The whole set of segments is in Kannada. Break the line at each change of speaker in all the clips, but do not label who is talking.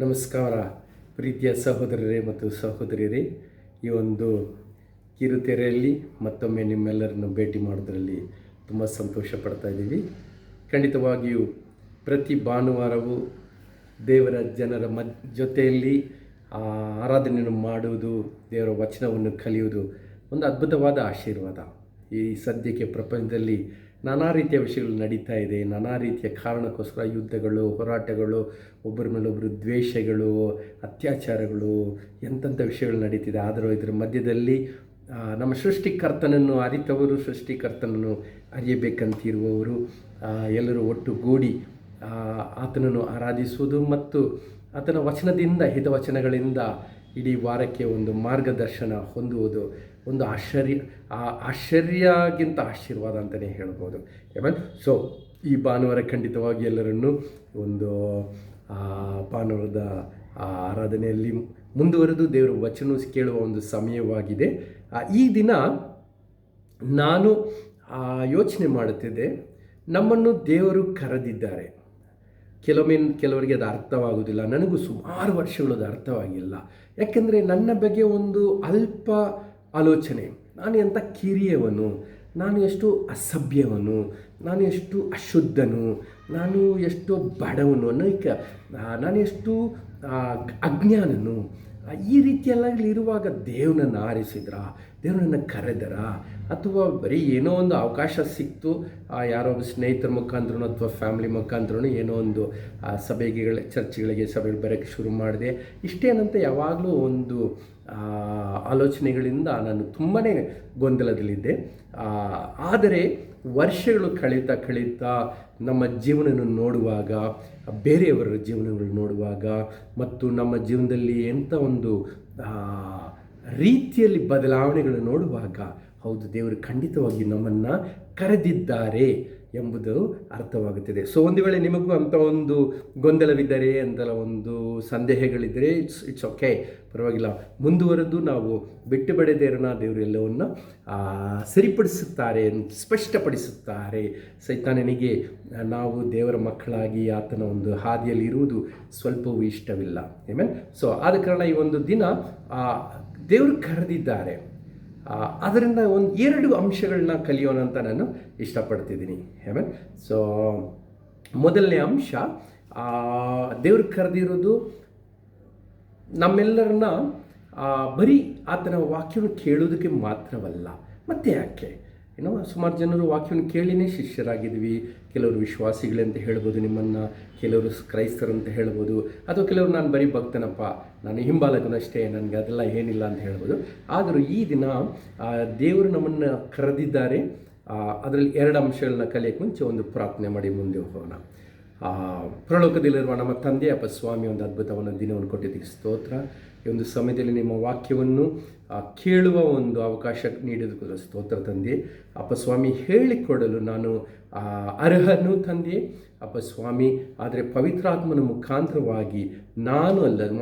ನಮಸ್ಕಾರ ಪ್ರೀತಿಯ ಸಹೋದರರೇ ಮತ್ತು ಸಹೋದರಿಯರೇ. ಈ ಒಂದು ಕಿರುತೆರೆಯಲ್ಲಿ ಮತ್ತೊಮ್ಮೆ ನಿಮ್ಮೆಲ್ಲರನ್ನು ಭೇಟಿ ಮಾಡೋದರಲ್ಲಿ ತುಂಬ ಸಂತೋಷ ಪಡ್ತಾ ಇದ್ದೀವಿ. ಖಂಡಿತವಾಗಿಯೂ ಪ್ರತಿ ಭಾನುವಾರವೂ ದೇವರ ಜನರ ಜೊತೆಯಲ್ಲಿ ಆರಾಧನೆಯನ್ನು ಮಾಡುವುದು, ದೇವರ ವಚನವನ್ನು ಕಲಿಯುವುದು ಒಂದು ಅದ್ಭುತವಾದ ಆಶೀರ್ವಾದ. ಈ ಸದ್ಯಕ್ಕೆ ಪ್ರಪಂಚದಲ್ಲಿ ನಾನಾ ರೀತಿಯ ವಿಷಯಗಳು ನಡೀತಾ ಇದೆ. ನಾನಾ ರೀತಿಯ ಕಾರಣಕ್ಕೋಸ್ಕರ ಯುದ್ಧಗಳು, ಹೋರಾಟಗಳು, ಒಬ್ಬರ ಮೇಲೊಬ್ಬರು ದ್ವೇಷಗಳು, ಅತ್ಯಾಚಾರಗಳು, ಎಂತೆಂಥ ವಿಷಯಗಳು ನಡೀತಿದೆ. ಆದರೂ ಇದರ ಮಧ್ಯದಲ್ಲಿ ನಮ್ಮ ಸೃಷ್ಟಿಕರ್ತನನ್ನು ಅರಿತವರು, ಸೃಷ್ಟಿಕರ್ತನನ್ನು ಅರಿಯಬೇಕಂತಿರುವವರು ಎಲ್ಲರೂ ಒಟ್ಟುಗೂಡಿ ಆತನನ್ನು ಆರಾಧಿಸುವುದು ಮತ್ತು ಆತನ ವಚನದಿಂದ, ಹಿತವಚನಗಳಿಂದ ಇಡೀ ವಾರಕ್ಕೆ ಒಂದು ಮಾರ್ಗದರ್ಶನ ಹೊಂದುವುದು ಒಂದು ಆಶ್ಚರ್ಯಕ್ಕಿಂತ ಆಶೀರ್ವಾದ ಅಂತಲೇ ಹೇಳ್ಬೋದು. ಸೊ ಈ ಭಾನುವಾರ ಖಂಡಿತವಾಗಿ ಎಲ್ಲರನ್ನು ಒಂದು ಭಾನುವಾರದ ಆರಾಧನೆಯಲ್ಲಿ ಮುಂದುವರೆದು ದೇವರ ವಚನ ಕೇಳುವ ಒಂದು ಸಮಯವಾಗಿದೆ. ಈ ದಿನ ನಾನು ಯೋಚನೆ ಮಾಡುತ್ತಿದ್ದೆ, ನಮ್ಮನ್ನು ದೇವರು ಕರೆದಿದ್ದಾರೆ. ಕೆಲವರಿಗೆ ಅದು ಅರ್ಥವಾಗುವುದಿಲ್ಲ. ನನಗೂ ಸುಮಾರು ವರ್ಷಗಳು ಅದು ಅರ್ಥವಾಗಿಲ್ಲ. ಯಾಕೆಂದರೆ ನನ್ನ ಬಗ್ಗೆ ಒಂದು ಅಲ್ಪ ಆಲೋಚನೆ, ನಾನು ಎಂಥ ಕಿರಿಯವನು, ನಾನು ಎಷ್ಟು ಅಸಭ್ಯವನು, ನಾನು ಎಷ್ಟು ಅಶುದ್ಧನು, ನಾನು ಎಷ್ಟು ಬಡವನು, ನಾನು ಎಷ್ಟು ಅಜ್ಞಾನನು, ಈ ರೀತಿಯೆಲ್ಲ ಇರುವಾಗ ದೇವ್ರನ್ನ ಆರಿಸಿದ್ರ, ದೇವ್ರನ್ನ ಕರೆದರ, ಅಥವಾ ಬರೀ ಏನೋ ಒಂದು ಅವಕಾಶ ಸಿಕ್ತು, ಯಾರೋ ಒಬ್ಬ ಸ್ನೇಹಿತರ ಮುಖಾಂತರ ಅಥವಾ ಫ್ಯಾಮಿಲಿ ಮುಖಾಂತರ ಏನೋ ಒಂದು ಚರ್ಚ್ಗಳಿಗೆ ಸಭೆಗಳು ಬರೋಕ್ಕೆ ಶುರು ಮಾಡಿದೆ, ಇಷ್ಟೇನಂತ ಯಾವಾಗಲೂ ಒಂದು ಆಲೋಚನೆಗಳಿಂದ ನಾನು ತುಂಬಾ ಗೊಂದಲದಲ್ಲಿದ್ದೆ. ಆದರೆ ವರ್ಷಗಳು ಕಳೀತಾ ನಮ್ಮ ಜೀವನವನ್ನು ನೋಡುವಾಗ, ಬೇರೆಯವರ ಜೀವನಗಳನ್ನು ನೋಡುವಾಗ ಮತ್ತು ನಮ್ಮ ಜೀವನದಲ್ಲಿ ಎಂಥ ಒಂದು ರೀತಿಯಲ್ಲಿ ಬದಲಾವಣೆಗಳು ನೋಡುವಾಗ, ಹೌದು, ದೇವರು ಖಂಡಿತವಾಗಿ ನಮ್ಮನ್ನು ಕರೆದಿದ್ದಾರೆ ಎಂಬುದು ಅರ್ಥವಾಗುತ್ತದೆ. ಸೊ ಒಂದು ವೇಳೆ ನಿಮಗೂ ಅಂಥ ಒಂದು ಗೊಂದಲವಿದ್ದರೆ, ಅಂತೆಲ್ಲ ಒಂದು ಸಂದೇಹಗಳಿದ್ದರೆ, ಇಟ್ಸ್ ಓಕೆ, ಪರವಾಗಿಲ್ಲ. ಮುಂದುವರೆದು ನಾವು ಬಿಟ್ಟು ಬಿಡದೇರನ ದೇವರು ಎಲ್ಲವನ್ನು ಸರಿಪಡಿಸುತ್ತಾರೆ, ಸ್ಪಷ್ಟಪಡಿಸುತ್ತಾರೆ. ಸೈತಾನನಿಗೆ ನಾವು ದೇವರ ಮಕ್ಕಳಾಗಿ ಆತನ ಒಂದು ಹಾದಿಯಲ್ಲಿ ಇರುವುದು ಸ್ವಲ್ಪವೂ ಇಷ್ಟವಿಲ್ಲ. ಸೊ ಆದ ಕಾರಣ ಈ ಒಂದು ದಿನ ದೇವರು ಕರೆದಿದ್ದಾರೆ. ಅದರಿಂದ ಎರಡು ಅಂಶಗಳನ್ನ ಕಲಿಯೋಣ ಅಂತ ನಾನು ಇಷ್ಟಪಡ್ತಿದ್ದೀನಿ. ಸೊ ಮೊದಲನೇ ಅಂಶ, ದೇವರು ಕರೆದಿರೋದು ನಮ್ಮೆಲ್ಲರನ್ನ ಬರೀ ಆತನ ವಾಕ್ಯವನ್ನು ಕೇಳೋದಕ್ಕೆ ಮಾತ್ರವಲ್ಲ. ಮತ್ತೆ ಯಾಕೆ? ಸುಮಾರು ಜನರು ವಾಕ್ಯವನ್ನು ಕೇಳಿನೇ ಶಿಷ್ಯರಾಗಿದ್ವಿ. ಕೆಲವರು ವಿಶ್ವಾಸಿಗಳಂತ ಹೇಳ್ಬೋದು ನಿಮ್ಮನ್ನು, ಕೆಲವರು ಕ್ರೈಸ್ತರಂತ ಹೇಳ್ಬೋದು, ಅಥವಾ ಕೆಲವರು ನಾನು ಬರೀ ಭಕ್ತನಪ್ಪ, ನಾನು ಹಿಂಬಾಲಕನಷ್ಟೇ, ನನಗೆ ಅದೆಲ್ಲ ಏನಿಲ್ಲ ಅಂತ ಹೇಳ್ಬೋದು. ಆದರೂ ಈ ದಿನ ದೇವರು ನಮ್ಮನ್ನು ಕರೆದಿದ್ದಾರೆ. ಅದರಲ್ಲಿ ಎರಡು ಅಂಶಗಳನ್ನ ಕಲಿಯೋಕ್ಕೆ ಮುಂಚೆ ಒಂದು ಪ್ರಾರ್ಥನೆ ಮಾಡಿ ಮುಂದೆ ಹೋಗೋಣ. ಪ್ರಲೋಕದಲ್ಲಿರುವ ನಮ್ಮ ತಂದೆ ಅಪ್ಪ ಸ್ವಾಮಿ, ಒಂದು ಅದ್ಭುತವಾದ ದಿನವನ್ನು ಕೊಟ್ಟಿದ್ದಕ್ಕೆ ಸ್ತೋತ್ರ. ಈ ಒಂದು ಸಮಯದಲ್ಲಿ ನಿಮ್ಮ ವಾಕ್ಯವನ್ನು ಕೇಳುವ ಒಂದು ಅವಕಾಶ ನೀಡೋದಕ್ಕೋಸ್ಕರ ಸ್ತೋತ್ರ ತಂದೆ. ಅಪ್ಪ ಸ್ವಾಮಿ, ಹೇಳಿಕೊಡಲು ನಾನು ಅರ್ಹನು ತಂದೆ ಅಪ್ಪ ಸ್ವಾಮಿ. ಆದರೆ ಪವಿತ್ರಾತ್ಮನ ಮುಖಾಂತರವಾಗಿ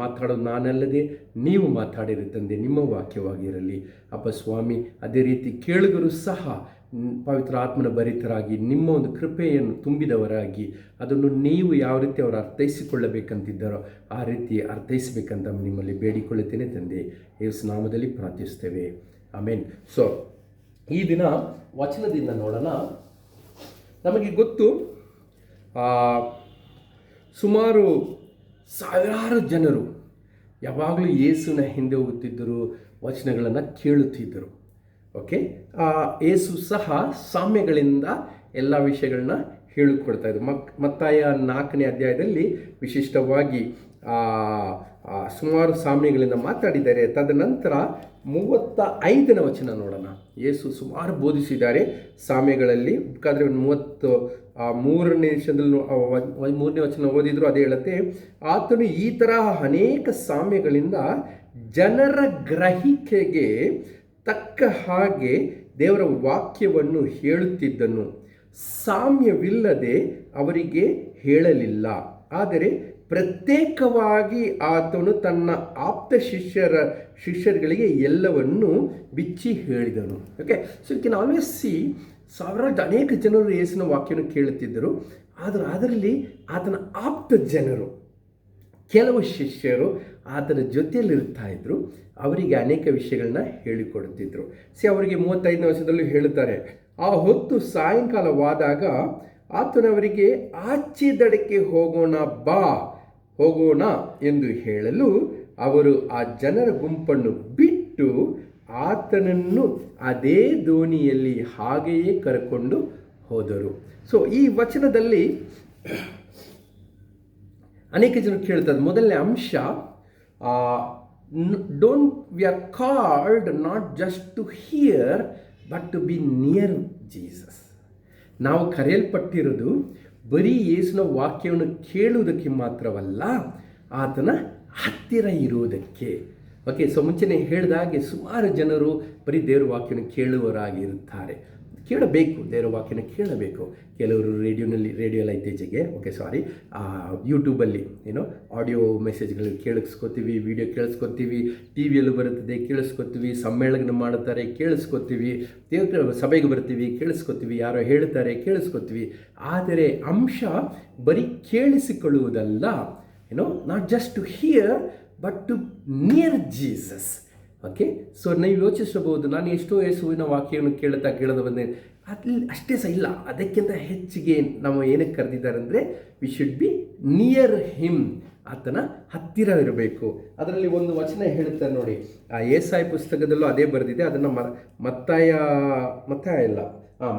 ಮಾತಾಡೋದು ನಾನಲ್ಲದೆ ನೀವು ಮಾತಾಡಿರಿ ತಂದೆ, ನಿಮ್ಮ ವಾಕ್ಯವಾಗಿರಲಿ ಅಪ್ಪ ಸ್ವಾಮಿ. ಅದೇ ರೀತಿ ಕೇಳುಗರು ಸಹ ಪವಿತ್ರ ಆತ್ಮನ ಭರಿತರಾಗಿ, ನಿಮ್ಮ ಒಂದು ಕೃಪೆಯನ್ನು ತುಂಬಿದವರಾಗಿ, ಅದನ್ನು ನೀವು ಯಾವ ರೀತಿ ಅವರು ಅರ್ಥೈಸಿಕೊಳ್ಳಬೇಕಂತಿದ್ದಾರೋ ಆ ರೀತಿ ಅರ್ಥೈಸಬೇಕಂತ ನಿಮ್ಮಲ್ಲಿ ಬೇಡಿಕೊಳ್ಳುತ್ತೇನೆ ತಂದೆ. ಯೇಸು ನಾಮದಲ್ಲಿ ಪ್ರಾರ್ಥಿಸ್ತೇವೆ, ಆಮೇನ್. ಸೊ ಈ ದಿನ ವಚನದಿಂದ ನೋಡೋಣ. ನಮಗೆ ಗೊತ್ತು, ಸುಮಾರು ಸಾವಿರಾರು ಜನರು ಯಾವಾಗಲೂ ಯೇಸುವಿನ ಹಿಂದೆ ಹೋಗುತ್ತಿದ್ದರು, ವಚನಗಳನ್ನು ಕೇಳುತ್ತಿದ್ದರು. ಓಕೆ, ಯೇಸು ಸಹ ಸಾಮ್ಯಗಳಿಂದ ಎಲ್ಲ ವಿಷಯಗಳನ್ನ ಹೇಳಿಕೊಡ್ತಾ ಇದ್ರು. ಮತ್ತಾಯ 4ನೇ ಅಧ್ಯಾಯದಲ್ಲಿ ವಿಶಿಷ್ಟವಾಗಿ ಸುಮಾರು ಸಾಮ್ಯಗಳಿಂದ ಮಾತಾಡಿದ್ದಾರೆ. ತದನಂತರ 35ನೇ ವಚನ ನೋಡೋಣ. ಯೇಸು ಸುಮಾರು ಬೋಧಿಸಿದ್ದಾರೆ ಸಾಮ್ಯಗಳಲ್ಲಿ. ಬೇಕಾದರೆ 33ನೇ ವಚನ ಓದಿದ್ರು ಅದೇ ಹೇಳುತ್ತೆ, ಆತನು ಈ ತರಹ ಅನೇಕ ಸಾಮ್ಯಗಳಿಂದ ಜನರ ಗ್ರಹಿಕೆಗೆ ತಕ್ಕ ಹಾಗೆ ದೇವರ ವಾಕ್ಯವನ್ನು ಹೇಳುತ್ತಿದ್ದನು. ಸಾಮ್ಯವಿಲ್ಲದೆ ಅವರಿಗೆ ಹೇಳಲಿಲ್ಲ, ಆದರೆ ಪ್ರತ್ಯೇಕವಾಗಿ ಆತನು ತನ್ನ ಆಪ್ತ ಶಿಷ್ಯರುಗಳಿಗೆ ಎಲ್ಲವನ್ನು ಬಿಚ್ಚಿ ಹೇಳಿದನು. Okay, so you can always see, ಅನೇಕ ಜನರು ಯೇಸುವಿನ ವಾಕ್ಯವನ್ನು ಕೇಳುತ್ತಿದ್ದರು. ಆದರೂ ಅದರಲ್ಲಿ ಆತನ ಆಪ್ತ ಜನರು, ಕೆಲವು ಶಿಷ್ಯರು ಆತನ ಜೊತೆಯಲ್ಲಿರ್ತಾ ಇದ್ದರು. ಅವರಿಗೆ ಅನೇಕ ವಿಷಯಗಳನ್ನ ಹೇಳಿಕೊಡ್ತಿದ್ರು. ಅವರಿಗೆ 35ನೇ ವರ್ಷದಲ್ಲೂ ಹೇಳುತ್ತಾರೆ, ಆ ಹೊತ್ತು ಸಾಯಂಕಾಲವಾದಾಗ ಆತನವರಿಗೆ ಆಚೆ ದಡಕ್ಕೆ ಹೋಗೋಣ ಎಂದು ಹೇಳಲು ಅವರು ಆ ಜನರ ಗುಂಪನ್ನು ಬಿಟ್ಟು ಆತನನ್ನು ಅದೇ ದೋಣಿಯಲ್ಲಿ ಹಾಗೆಯೇ ಕರ್ಕೊಂಡು ಹೋದರು. ಈ ವಚನದಲ್ಲಿ ಅನೇಕ ಜನರು ಕೇಳ್ತಾರೆ, ಮೊದಲನೇ ಅಂಶ, we are called not just to hear but to be near Jesus. ನಾವು ಕರೆಯಲ್ಪಟ್ಟಿರೋದು ಬರೀ ಯೇಸುವಿನ ವಾಕ್ಯವನ್ನು ಕೇಳುವುದಕ್ಕೆ ಮಾತ್ರವಲ್ಲ, ಆತನ ಹತ್ತಿರ ಇರುವುದಕ್ಕೆ. ಮುಂಚೆನೇ ಹೇಳಿದ ಹಾಗೆ ಸುಮಾರು ಜನರು ಬರೀ ದೇವರ ವಾಕ್ಯವನ್ನು ಕೇಳುವವರಾಗಿರುತ್ತಾರೆ. ಕೇಳಬೇಕು, ದೇವರ ವಾಕ್ಯನ ಕೇಳಬೇಕು. ಕೆಲವರು ರೇಡಿಯೋಲ್ಲ ಇತ್ತೀಚೆಗೆ ಯೂಟ್ಯೂಬಲ್ಲಿ ಆಡಿಯೋ ಮೆಸೇಜ್ಗಳು ಕೇಳಿಸ್ಕೊತೀವಿ, ವಿಡಿಯೋ ಕೇಳಿಸ್ಕೊತೀವಿ, ಟಿ ವಿಯಲ್ಲೂ ಬರುತ್ತದೆ ಕೇಳಿಸ್ಕೊತೀವಿ, ಸಮ್ಮೇಳನ ಮಾಡುತ್ತಾರೆ ಕೇಳಿಸ್ಕೊತೀವಿ, ದೇವರ ಸಭೆಗೆ ಬರ್ತೀವಿ ಕೇಳಿಸ್ಕೊತೀವಿ, ಯಾರೋ ಹೇಳ್ತಾರೆ ಕೇಳಿಸ್ಕೊತೀವಿ. ಆದರೆ ಅಂಶ ಬರೀ ಕೇಳಿಸಿಕೊಳ್ಳುವುದಲ್ಲ, not just to hear but to near Jesus. ನೀವು ಯೋಚಿಸಬಹುದು, ನಾನು ಎಷ್ಟೋ ಯೇಸುವಿನ ವಾಕ್ಯವನ್ನು ಕೇಳದ ಬಂದೆ, ಅಲ್ಲಿ ಅಷ್ಟೇ ಇಲ್ಲ, ಅದಕ್ಕಿಂತ ಹೆಚ್ಚಿಗೆ ನಾವು ಏನಕ್ಕೆ ಕರೆದಿದ್ದಾರೆ ಅಂದರೆ we should be near him, ಆತನ ಹತ್ತಿರ ಇರಬೇಕು. ಅದರಲ್ಲಿ ಒಂದು ವಚನ ಹೇಳುತ್ತಾರೆ ನೋಡಿ, ಆ ಯೆಶಾಯ ಪುಸ್ತಕದಲ್ಲೂ ಅದೇ ಬರೆದಿದೆ. ಅದನ್ನು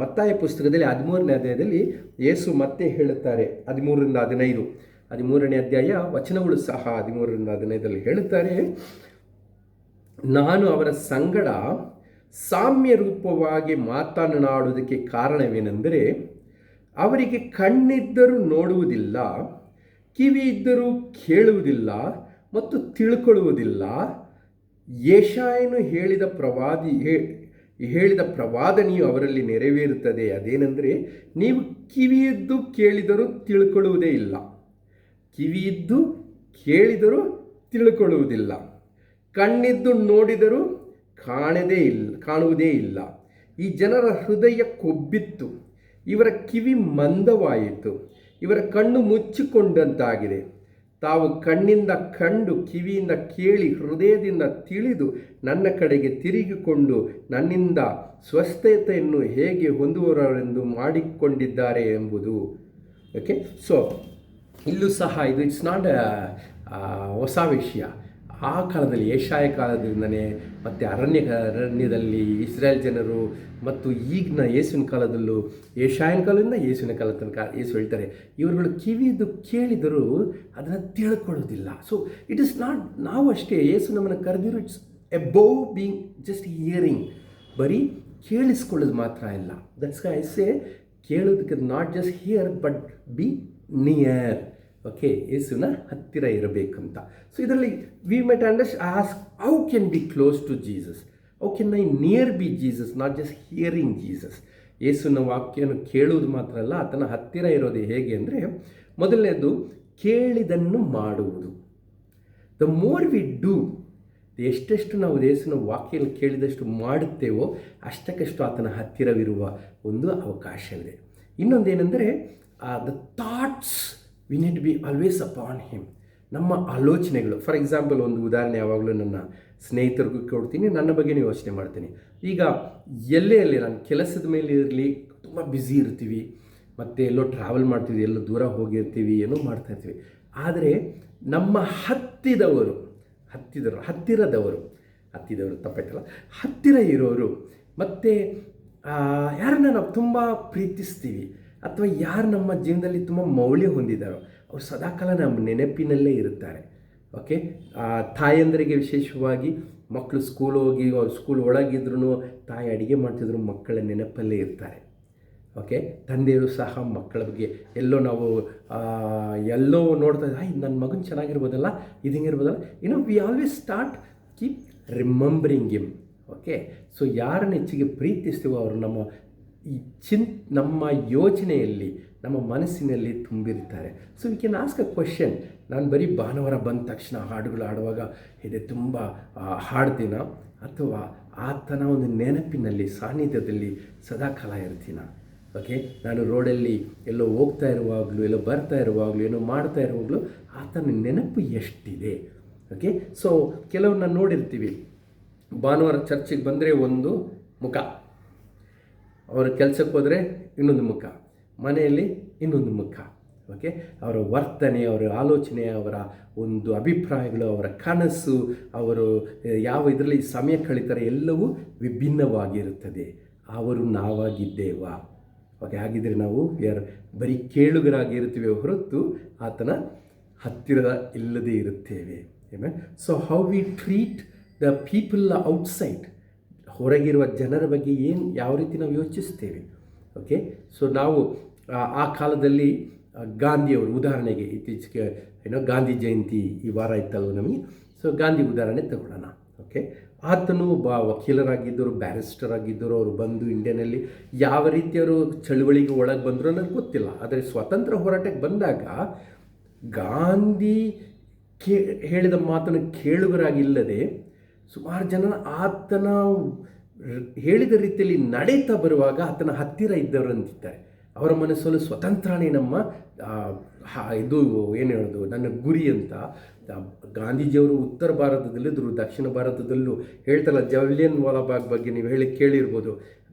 ಮತ್ತಾಯ ಪುಸ್ತಕದಲ್ಲಿ 13ನೇ ಅಧ್ಯಾಯದಲ್ಲಿ ಯೇಸು ಮತ್ತೆ ಹೇಳುತ್ತಾರೆ, 13ರಿಂದ 15, 13ನೇ ಅಧ್ಯಾಯ ವಚನಗಳು ಸಹ 13ರಿಂದ 15 ಹೇಳುತ್ತಾರೆ, ನಾನು ಅವರ ಸಂಗಡ ಸಾಮ್ಯ ರೂಪವಾಗಿ ಮಾತನಾಡುವುದಕ್ಕೆ ಕಾರಣವೇನೆಂದರೆ, ಅವರಿಗೆ ಕಣ್ಣಿದ್ದರೂ ನೋಡುವುದಿಲ್ಲ, ಕಿವಿ ಇದ್ದರೂ ಕೇಳುವುದಿಲ್ಲ ಮತ್ತು ತಿಳ್ಕೊಳ್ಳುವುದಿಲ್ಲ. ಯೆಶಾಯನು ಹೇಳಿದ ಪ್ರವಾದನೆಯು ಅವರಲ್ಲಿ ನೆರವೇರುತ್ತದೆ. ಅದೇನೆಂದರೆ, ನೀವು ಕಿವಿಯಿದ್ದು ಕೇಳಿದರೂ ತಿಳ್ಕೊಳ್ಳುವುದೇ ಇಲ್ಲ, ಕಿವಿಯಿದ್ದು ಕೇಳಿದರೂ ತಿಳ್ಕೊಳ್ಳುವುದಿಲ್ಲ, ಕಣ್ಣಿದ್ದು ನೋಡಿದರೂ ಕಾಣುವುದೇ ಇಲ್ಲ. ಈ ಜನರ ಹೃದಯ ಕೊಬ್ಬಿತ್ತು, ಇವರ ಕಿವಿ ಮಂದವಾಯಿತು, ಇವರ ಕಣ್ಣು ಮುಚ್ಚಿಕೊಂಡಂತಾಗಿದೆ. ತಾವು ಕಣ್ಣಿಂದ ಕಂಡು, ಕಿವಿಯಿಂದ ಕೇಳಿ, ಹೃದಯದಿಂದ ತಿಳಿದು ನನ್ನ ಕಡೆಗೆ ತಿರುಗಿಕೊಂಡು ನನ್ನಿಂದ ಸ್ವಸ್ಥತೆಯನ್ನು ಹೇಗೆ ಹೊಂದುವರೆಂದು ಮಾಡಿಕೊಂಡಿದ್ದಾರೆ ಎಂಬುದು. ಇಲ್ಲೂ ಸಹ ಇಟ್ಸ್ ನಾಟ್ ಹೊಸ ವಿಷಯ. ಆ ಕಾಲದಲ್ಲಿ ಯೆಶಾಯ ಕಾಲದಿಂದನೇ ಮತ್ತು ಅರಣ್ಯದಲ್ಲಿ ಇಸ್ರಾಯೇಲ್ ಜನರು ಮತ್ತು ಈಗಿನ ಯೇಸುವಿನ ಕಾಲದಲ್ಲೂ, ಯೆಶಾಯನ ಕಾಲದಿಂದ ಯೇಸುವಿನ ಕಾಲದ ತನಕ ಯೇಸು ಹೇಳ್ತಾರೆ, ಇವರುಗಳು ಕಿವಿದು ಕೇಳಿದರೂ ಅದನ್ನು ತಿಳ್ಕೊಳ್ಳೋದಿಲ್ಲ. ಇಟ್ ಇಸ್ ನಾಟ್, ನಾವು ಅಷ್ಟೇ ಯೇಸು ನಮ್ಮನ್ನು ಕರೆದಿರೋ it's above being just hearing, ಬರೀ ಕೇಳಿಸ್ಕೊಳ್ಳೋದು ಮಾತ್ರ ಇಲ್ಲ. ದಟ್ಸ್ ವೈ ಐ ಸೇ ಕೇಳೋದಕ್ಕೆ not just hear but be near. ಯೇಸುವಿನ ಹತ್ತಿರ ಇರಬೇಕಂತ. ಇದರಲ್ಲಿ we might ask, how can be close to Jesus, how can I near be Jesus, not just hearing Jesus. ಯೇಸುವಿನ ವಾಕ್ಯವನ್ನು ಕೇಳುವುದು ಮಾತ್ರ ಅಲ್ಲ, ಆತನ ಹತ್ತಿರ ಇರೋದು ಹೇಗೆ ಅಂದರೆ, ಮೊದಲನೇದು ಕೇಳಿದನ್ನು ಮಾಡುವುದು. ದ ಮೋರ್ ವಿ ಡೂ, ಎಷ್ಟೆಷ್ಟು ನಾವು ಯೇಸುವಿನ ವಾಕ್ಯವನ್ನು ಕೇಳಿದಷ್ಟು ಮಾಡುತ್ತೇವೋ ಅಷ್ಟಕ್ಕಷ್ಟು ಆತನ ಹತ್ತಿರವಿರುವ ಒಂದು ಅವಕಾಶವಿದೆ. ಇನ್ನೊಂದೇನೆಂದರೆ, the thoughts we need to be always upon him. ನಮ್ಮ ಆಲೋಚನೆಗಳು, ಫಾರ್ ಎಕ್ಸಾಂಪಲ್ ಒಂದು ಉದಾಹರಣೆ ಯಾವಾಗಲೂ ನನ್ನ ಸ್ನೇಹಿತರಿಗೂ ಕೊಡ್ತೀನಿ, ನನ್ನ ಬಗ್ಗೆನೇ ಯೋಚನೆ ಮಾಡ್ತೀನಿ. ಈಗ ಎಲ್ಲೇ ನಾನು ಕೆಲಸದ ಮೇಲೆ ಇರಲಿ, ತುಂಬ ಬ್ಯುಸಿ ಇರ್ತೀವಿ, ಮತ್ತು ಎಲ್ಲೋ ಟ್ರಾವೆಲ್ ಮಾಡ್ತೀವಿ, ಎಲ್ಲೋ ದೂರ ಹೋಗಿರ್ತೀವಿ, ಏನೋ ಮಾಡ್ತಾಯಿರ್ತೀವಿ. ಆದರೆ ನಮ್ಮ ಹತ್ತಿರದವರು ತಪ್ಪಾಯ್ತಲ್ಲ, ಹತ್ತಿರ ಇರೋರು ಮತ್ತು ಯಾರನ್ನ ನಾವು ತುಂಬ ಪ್ರೀತಿಸ್ತೀವಿ ಅಥವಾ ಯಾರು ನಮ್ಮ ಜೀವನದಲ್ಲಿ ತುಂಬ ಮೌಲ್ಯ ಹೊಂದಿದ್ದಾರೋ ಅವ್ರು ಸದಾಕಾಲ ನಮ್ಮ ನೆನಪಿನಲ್ಲೇ ಇರುತ್ತಾರೆ. ತಾಯಂದರಿಗೆ ವಿಶೇಷವಾಗಿ ಮಕ್ಕಳು ಸ್ಕೂಲ್ ಒಳಗಿದ್ರೂ ತಾಯಿ ಅಡುಗೆ ಮಾಡ್ತಿದ್ರು ಮಕ್ಕಳ ನೆನಪಲ್ಲೇ ಇರ್ತಾರೆ. ತಂದೆಯರು ಸಹ ಮಕ್ಕಳ ಬಗ್ಗೆ ಎಲ್ಲೋ ನೋಡ್ತಾ ನನ್ನ ಮಗನ ಚೆನ್ನಾಗಿರ್ಬೋದಲ್ಲ, ಇದು ಹಿಂಗಿರ್ಬೋದಲ್ಲ, we always start keep remembering him. ಯಾರನ್ನ ಹೆಚ್ಚಿಗೆ ಪ್ರೀತಿಸ್ತೀವೋ ಅವರು ನಮ್ಮ ಯೋಚನೆಯಲ್ಲಿ, ನಮ್ಮ ಮನಸ್ಸಿನಲ್ಲಿ ತುಂಬಿರ್ತಾರೆ. We can ask a question, ನಾನು ಬರೀ ಭಾನುವಾರ ಬಂದ ತಕ್ಷಣ ಹಾಡುಗಳು ಹಾಡುವಾಗ ಇದೆ ತುಂಬ ಹಾಡ್ತೀನ, ಅಥವಾ ಆತನ ಒಂದು ನೆನಪಿನಲ್ಲಿ ಸಾನ್ನಿಧ್ಯದಲ್ಲಿ ಸದಾಕಾಲ ಇರ್ತೀನ? ಓಕೆ, ನಾನು ರೋಡಲ್ಲಿ ಎಲ್ಲೋ ಹೋಗ್ತಾ ಇರುವಾಗಲೂ, ಎಲ್ಲೋ ಬರ್ತಾ ಇರುವಾಗಲೂ, ಏನೋ ಮಾಡ್ತಾ ಇರುವಾಗಲೂ ಆತನ ನೆನಪು ಎಷ್ಟಿದೆ. ಓಕೆ, ಸೊ ಕೆಲವ್ರನ್ನ ನೋಡಿರ್ತೀವಿ, ಭಾನುವಾರ ಚರ್ಚಿಗೆ ಬಂದರೆ ಒಂದು ಮುಖ, ಅವರ ಕೆಲಸಕ್ಕೆ ಹೋದರೆ ಇನ್ನೊಂದು ಮುಖ, ಮನೆಯಲ್ಲಿ ಇನ್ನೊಂದು ಮುಖ. ಓಕೆ, ಅವರ ವರ್ತನೆ, ಅವರ ಆಲೋಚನೆ, ಅವರ ಒಂದು ಅಭಿಪ್ರಾಯಗಳು, ಅವರ ಕನಸು, ಅವರು ಯಾವ ಇದರಲ್ಲಿ ಸಮಯ ಕಳೀತಾರೆ ಎಲ್ಲವೂ ವಿಭಿನ್ನವಾಗಿರುತ್ತದೆ. ಅವರು ನಾವಾಗಿದ್ದೇವಾ? ಓಕೆ, ಹಾಗಿದ್ರೆ ನಾವು ಬರೀ ಕೇಳುಗರಾಗಿರ್ತೀವಿ ಹೊರತು ಆತನ ಹತ್ತಿರ ಇಲ್ಲದೇ ಇರುತ್ತೇವೆ. So how we treat the people outside, ಹೊರಗಿರುವ ಜನರ ಬಗ್ಗೆ ಯಾವ ರೀತಿ ನಾವು ಯೋಚಿಸ್ತೇವೆ. ಓಕೆ, ಸೊ ನಾವು ಆ ಕಾಲದಲ್ಲಿ ಗಾಂಧಿಯವರು ಉದಾಹರಣೆಗೆ, ಇತ್ತೀಚೆಗೆ ಗಾಂಧಿ ಜಯಂತಿ ಈ ವಾರ ಇತ್ತಲ್ವ ನಮಗೆ. ಸೊ ಗಾಂಧಿ ಉದಾಹರಣೆ ತಗೊಳ್ಳೋಣ. ಓಕೆ, ಆತನು ಒಬ್ಬ ವಕೀಲರಾಗಿದ್ದರು, ಬ್ಯಾರಿಸ್ಟರ್ ಆಗಿದ್ದರು. ಅವರು ಬಂದು ಇಂಡಿಯಾನಲ್ಲಿ ಯಾವ ರೀತಿಯವರು ಚಳುವಳಿಗೆ ಒಳಗೆ ಬಂದರು ಅನ್ನೋದು ಗೊತ್ತಿಲ್ಲ. ಆದರೆ ಸ್ವಾತಂತ್ರ್ಯ ಹೋರಾಟಕ್ಕೆ ಬಂದಾಗ ಗಾಂಧಿ ಹೇಳಿದ ಮಾತನ್ನು ಕೇಳುಗರಾಗಿಲ್ಲದೆ ಸುಮಾರು ಜನ ಆತನ ಹೇಳಿದ ರೀತಿಯಲ್ಲಿ ನಡೀತಾ ಬರುವಾಗ ಆತನ ಹತ್ತಿರ ಇದ್ದವರು ಅಂತಿದ್ದಾರೆ. ಅವರ ಮನಸ್ಸಲ್ಲೂ ಸ್ವತಂತ್ರನೇ ನಮ್ಮ ಇದು ಏನು ಹೇಳೋದು, ನನ್ನ ಗುರಿ ಅಂತ. ಗಾಂಧೀಜಿಯವರು ಉತ್ತರ ಭಾರತದಲ್ಲಿದ್ದರು, ದಕ್ಷಿಣ ಭಾರತದಲ್ಲೂ ಹೇಳ್ತಾರಲ್ಲ. ಜಲಿಯನ್ ವಾಲಾಬಾಗ್ ಬಗ್ಗೆ ನೀವು ಕೇಳಿರ್ಬೋದು.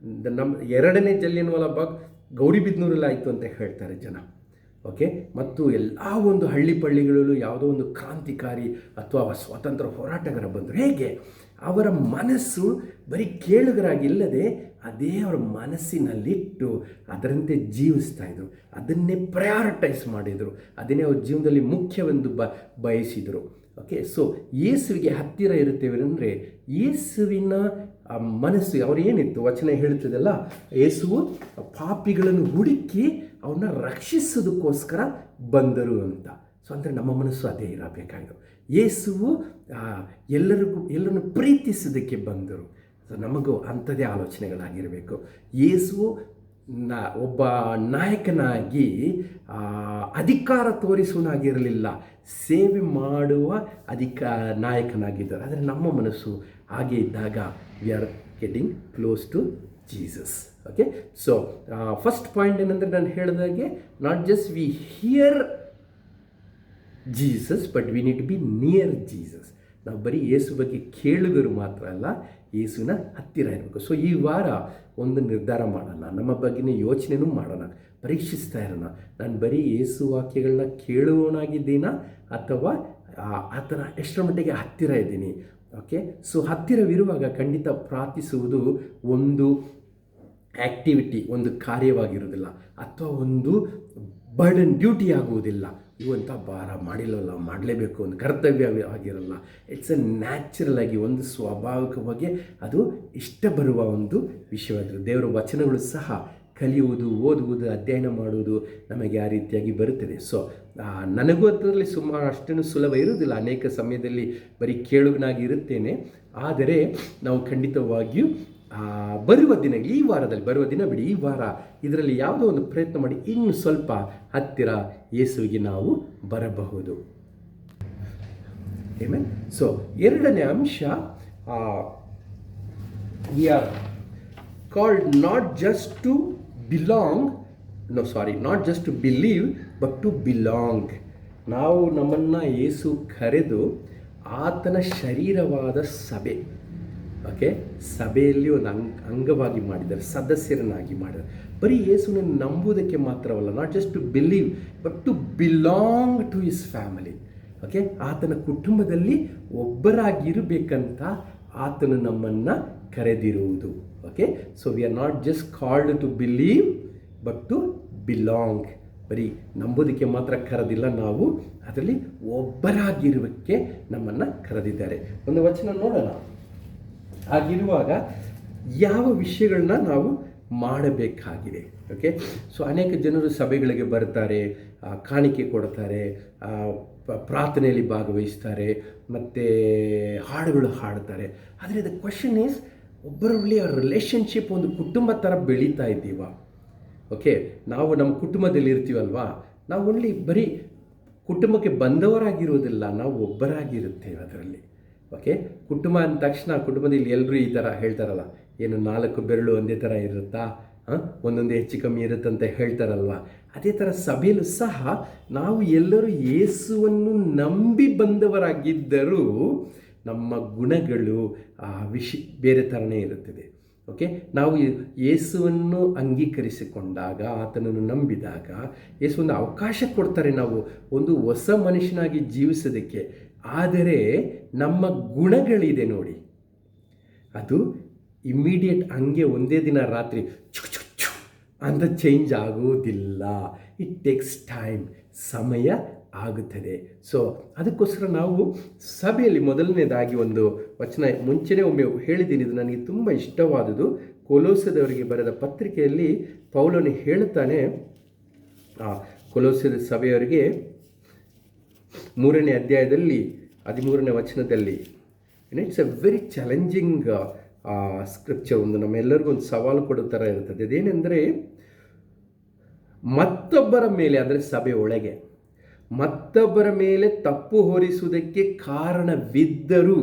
ನಮ್ಮ 2ನೇ ಜಲಿಯನ್ ವಾಲಾಬಾಗ್ ಗೌರಿಬಿದನೂರಲ್ಲಿ ಆಯಿತು ಅಂತ ಹೇಳ್ತಾರೆ ಜನ. ಓಕೆ, ಮತ್ತು ಎಲ್ಲ ಒಂದು ಹಳ್ಳಿ ಪಳ್ಳಿಗಳಲ್ಲೂ ಯಾವುದೋ ಒಂದು ಕ್ರಾಂತಿಕಾರಿ ಅಥವಾ ಸ್ವಾತಂತ್ರ್ಯ ಹೋರಾಟಗಾರ ಬಂದರು. ಹೇಗೆ ಅವರ ಮನಸ್ಸು ಬರೀ ಕೇಳುಗರಾಗಿಲ್ಲದೆ ಅದೇ ಅವರ ಮನಸ್ಸಿನಲ್ಲಿಟ್ಟು ಅದರಂತೆ ಜೀವಿಸ್ತಾ ಇದ್ರು, ಅದನ್ನೇ ಪ್ರಯಾರಿಟೈಸ್ ಮಾಡಿದರು, ಅದನ್ನೇ ಅವ್ರ ಜೀವನದಲ್ಲಿ ಮುಖ್ಯವೆಂದು ಬಯಸಿದರು. ಓಕೆ, ಸೊ ಯೇಸುವಿಗೆ ಹತ್ತಿರ ಇರುತ್ತೇವೆ ಅಂದರೆ ಯೇಸುವಿನ ಮನಸ್ಸು ಅವ್ರು ಏನಿತ್ತು, ವಚನ ಹೇಳ್ತದಲ್ಲ, ಯೇಸುವು ಪಾಪಿಗಳನ್ನು ಹುಡುಕಿ ಅವನ್ನ ರಕ್ಷಿಸೋದಕ್ಕೋಸ್ಕರ ಬಂದರು ಅಂತ. ಸೊ ಅಂದರೆ ನಮ್ಮ ಮನಸ್ಸು ಅದೇ ಇರಬೇಕಾಗಿತ್ತು. ಯೇಸುವು ಎಲ್ಲರನ್ನು ಪ್ರೀತಿಸೋದಕ್ಕೆ ಬಂದರು. ಸೊ ನಮಗೂ ಅಂಥದ್ದೇ ಆಲೋಚನೆಗಳಾಗಿರಬೇಕು. ಯೇಸುವು ಒಬ್ಬ ನಾಯಕನಾಗಿ ಅಧಿಕಾರ ತೋರಿಸುವನಾಗಿರಲಿಲ್ಲ, ಸೇವೆ ಮಾಡುವ ನಾಯಕನಾಗಿದ್ದರು. ಆದರೆ ನಮ್ಮ ಮನಸ್ಸು ಹಾಗೆ ಇದ್ದಾಗ we are getting close to Jesus. Okay, so first point ಏನಂದರೆ ನಾನು ಹೇಳಿದಾಗೆ, not just we hear Jesus but we need to be near Jesus. ನಾವು ಬರೀ ಯೇಸು ಬಗ್ಗೆ ಕೇಳುಗರು ಮಾತ್ರ ಅಲ್ಲ, ಯೇಸುವಿನ ಹತ್ತಿರ ಇರಬೇಕು. ಸೊ ಈ ವಾರ ಒಂದು ನಿರ್ಧಾರ ಮಾಡೋಣ, ನಮ್ಮ ಬಗ್ಗೆನೇ ಯೋಚನೆನೂ ಮಾಡೋಣ, ಪರೀಕ್ಷಿಸ್ತಾ ಇರೋಣ. ನಾನು ಬರೀ ಯೇಸು ವಾಕ್ಯಗಳನ್ನ ಕೇಳುವವನಾಗಿದ್ದೀನಾ ಅಥವಾ ಆತನ ಎಷ್ಟರ ಮಟ್ಟಿಗೆ ಹತ್ತಿರ ಇದ್ದೀನಿ. ಓಕೆ, ಸೊ ಹತ್ತಿರವಿರುವಾಗ ಖಂಡಿತ ಪ್ರಾರ್ಥಿಸುವುದು ಒಂದು ಆ್ಯಕ್ಟಿವಿಟಿ, ಒಂದು ಕಾರ್ಯವಾಗಿರುವುದಿಲ್ಲ, ಅಥವಾ ಒಂದು ಬರ್ಡನ್ ಡ್ಯೂಟಿ ಆಗುವುದಿಲ್ಲ. ಇವಂಥ ಭಾರ ಮಾಡಿಲ್ಲವಲ್ಲ, ಮಾಡಲೇಬೇಕು ಒಂದು ಕರ್ತವ್ಯ ಆಗಿರಲ್ಲ. ಇಟ್ಸ್ ಎ ನ್ಯಾಚುರಲ್ ಆಗಿ, ಒಂದು ಸ್ವಾಭಾವಿಕವಾಗಿ ಅದು ಇಷ್ಟ ಬರುವ ಒಂದು ವಿಷಯವಾಗಿದೆ. ದೇವರ ವಚನಗಳು ಸಹ ಕಲಿಯುವುದು, ಓದುವುದು, ಅಧ್ಯಯನ ಮಾಡುವುದು ನಮಗೆ ಆ ರೀತಿಯಾಗಿ ಬರುತ್ತದೆ. ಸೊ ನನಗೂ ಅದರಲ್ಲಿ ಸುಮಾರು ಅಷ್ಟೇನು ಸುಲಭ ಇರುವುದಿಲ್ಲ. ಅನೇಕ ಸಮಯದಲ್ಲಿ ಬರೀ ಕೇಳುಗನಾಗಿ ಇರುತ್ತೇನೆ. ಆದರೆ ನಾವು ಖಂಡಿತವಾಗಿಯೂ ಬರುವ ದಿನ ಬಿಡಿ, ಈ ವಾರ ಇದರಲ್ಲಿ ಯಾವುದೋ ಒಂದು ಪ್ರಯತ್ನ ಮಾಡಿ ಇನ್ನು ಸ್ವಲ್ಪ ಹತ್ತಿರ ಯೇಸುವಿಗೆ ನಾವು ಬರಬಹುದು. ಆಮೆನ್. ಸೊ ಎರಡನೇ ಅಂಶ, we are called not just to believe but to belong. ನಾವು ನಮ್ಮನ್ನು ಯೇಸು ಕರೆದು ಆತನ ಶರೀರವಾದ ಸಭೆ, ಓಕೆ, ಸಭೆಯಲ್ಲಿ ಒಂದು ಅಂಗವಾಗಿ ಮಾಡಿದ್ದಾರೆ, ಸದಸ್ಯರನ್ನಾಗಿ ಮಾಡಿದ್ದಾರೆ. ಬರೀ ಯೇಸುವನ್ನು ನಂಬುವುದಕ್ಕೆ ಮಾತ್ರವಲ್ಲ, not just to believe but to belong to his family. Okay, ಆತನ ಕುಟುಂಬದಲ್ಲಿ ಒಬ್ಬರಾಗಿರಬೇಕಂತ ಆತನು ನಮ್ಮನ್ನು ಕರೆದಿರುವುದು. Okay, so we are not just called to believe but to belong. ಬರೀ ನಂಬೋದಕ್ಕೆ ಮಾತ್ರ ಕರೆದಿಲ್ಲ, ನಾವು ಅದರಲ್ಲಿ ಒಬ್ಬರಾಗಿರುವಕ್ಕೆ ನಮ್ಮನ್ನು ಕರೆದಿದ್ದಾರೆ. ಒಂದು ವಚನ ನೋಡೋಣ. ಹಾಗಿರುವಾಗ ಯಾವ ವಿಷಯಗಳನ್ನ ನಾವು ಮಾಡಬೇಕಾಗಿದೆ. ಓಕೆ, ಸೊ ಅನೇಕ ಜನರು ಸಭೆಗಳಿಗೆ ಬರ್ತಾರೆ, ಕಾಣಿಕೆ ಕೊಡ್ತಾರೆ, ಪ್ರಾರ್ಥನೆಯಲ್ಲಿ ಭಾಗವಹಿಸ್ತಾರೆ, ಮತ್ತು ಹಾಡುಗಳು ಹಾಡ್ತಾರೆ. ಆದರೆ ದ ಕ್ವೆಶನ್ ಈಸ್, ಒಬ್ಬರಲ್ಲಿ ಆ ರಿಲೇಷನ್ಶಿಪ್ ಒಂದು ಕುಟುಂಬ ಥರ ಬೆಳೀತಾ ಇದ್ದೀವ? ಓಕೆ, ನಾವು ನಮ್ಮ ಕುಟುಂಬದಲ್ಲಿ ಇರ್ತೀವಲ್ವಾ, ನಾವು ಒಳ್ಳೆ ಬರೀ ಕುಟುಂಬಕ್ಕೆ ಬಂದವರಾಗಿರೋದಿಲ್ಲ, ನಾವು ಒಬ್ಬರಾಗಿರುತ್ತೇವೆ ಅದರಲ್ಲಿ. ಓಕೆ, ಕುಟುಂಬ ಅಂದ ತಕ್ಷಣ ಕುಟುಂಬದಲ್ಲಿ ಎಲ್ಲರೂ ಈ ಥರ ಹೇಳ್ತಾರಲ್ಲ, ಏನು 4 ಬೆರಳು ಒಂದೇ ಥರ ಇರುತ್ತಾ? ಒಂದೊಂದು ಹೆಚ್ಚು ಕಮ್ಮಿ ಇರುತ್ತಂತ ಹೇಳ್ತಾರಲ್ವ. ಅದೇ ಥರ ಸಭೆಯಲ್ಲೂ ಸಹ ನಾವು ಎಲ್ಲರೂ ಯೇಸುವನ್ನು ನಂಬಿ ಬಂದವರಾಗಿದ್ದರೂ ನಮ್ಮ ಗುಣಗಳು ಬೇರೆ ಥರನೇ ಇರುತ್ತದೆ. ಓಕೆ, ನಾವು ಯೇಸುವನ್ನು ಅಂಗೀಕರಿಸಿಕೊಂಡಾಗ, ಆತನನ್ನು ನಂಬಿದಾಗ ಯೇಸು ಒಂದು ಅವಕಾಶ ಕೊಡ್ತಾರೆ ನಾವು ಒಂದು ಹೊಸ ಮನುಷ್ಯನಾಗಿ ಜೀವಿಸೋದಕ್ಕೆ. ಆದರೆ ನಮ್ಮ ಗುಣಗಳಿದೆ ನೋಡಿ, ಅದು ಇಮ್ಮಿಡಿಯೇಟ್ ಹಂಗೆ ಒಂದೇ ದಿನ ರಾತ್ರಿ ಚು ಚು ಚು ಅಂತ ಚೇಂಜ್ ಆಗೋದಿಲ್ಲ. ಇಟ್ ಟೇಕ್ಸ್ ಟೈಮ್, ಸಮಯ ಆಗುತ್ತದೆ. ಸೊ ಅದಕ್ಕೋಸ್ಕರ ನಾವು ಸಭೆಯಲ್ಲಿ ಮೊದಲನೇದಾಗಿ ಒಂದು ವಚನ ಮುಂಚೆನೇ ಒಮ್ಮೆ ಹೇಳಿದ್ದೀನಿ, ಇದು ನನಗೆ ತುಂಬ ಇಷ್ಟವಾದುದು. ಕೊಲೋಸದವರಿಗೆ ಬರೆದ ಪತ್ರಿಕೆಯಲ್ಲಿ ಪೌಲನು ಹೇಳುತ್ತಾನೆ, ಕೊಲೋಸದ ಸಭೆಯವರಿಗೆ 3ನೇ ಅಧ್ಯಾಯದಲ್ಲಿ 13ನೇ ವಚನದಲ್ಲಿ, it's A very challenging scripture. ಒಂದು ನಮ್ಮೆಲ್ಲರಿಗೂ ಒಂದು ಸವಾಲು ಕೊಡೋ ಥರ ಇರ್ತದೆ. ಅದೇನೆಂದರೆ, ಮತ್ತೊಬ್ಬರ ಮೇಲೆ, ಅಂದರೆ ಸಭೆ ಒಳಗೆ ಮತ್ತೊಬ್ಬರ ಮೇಲೆ ತಪ್ಪು ಹೊರಿಸುವುದಕ್ಕೆ ಕಾರಣವಿದ್ದರೂ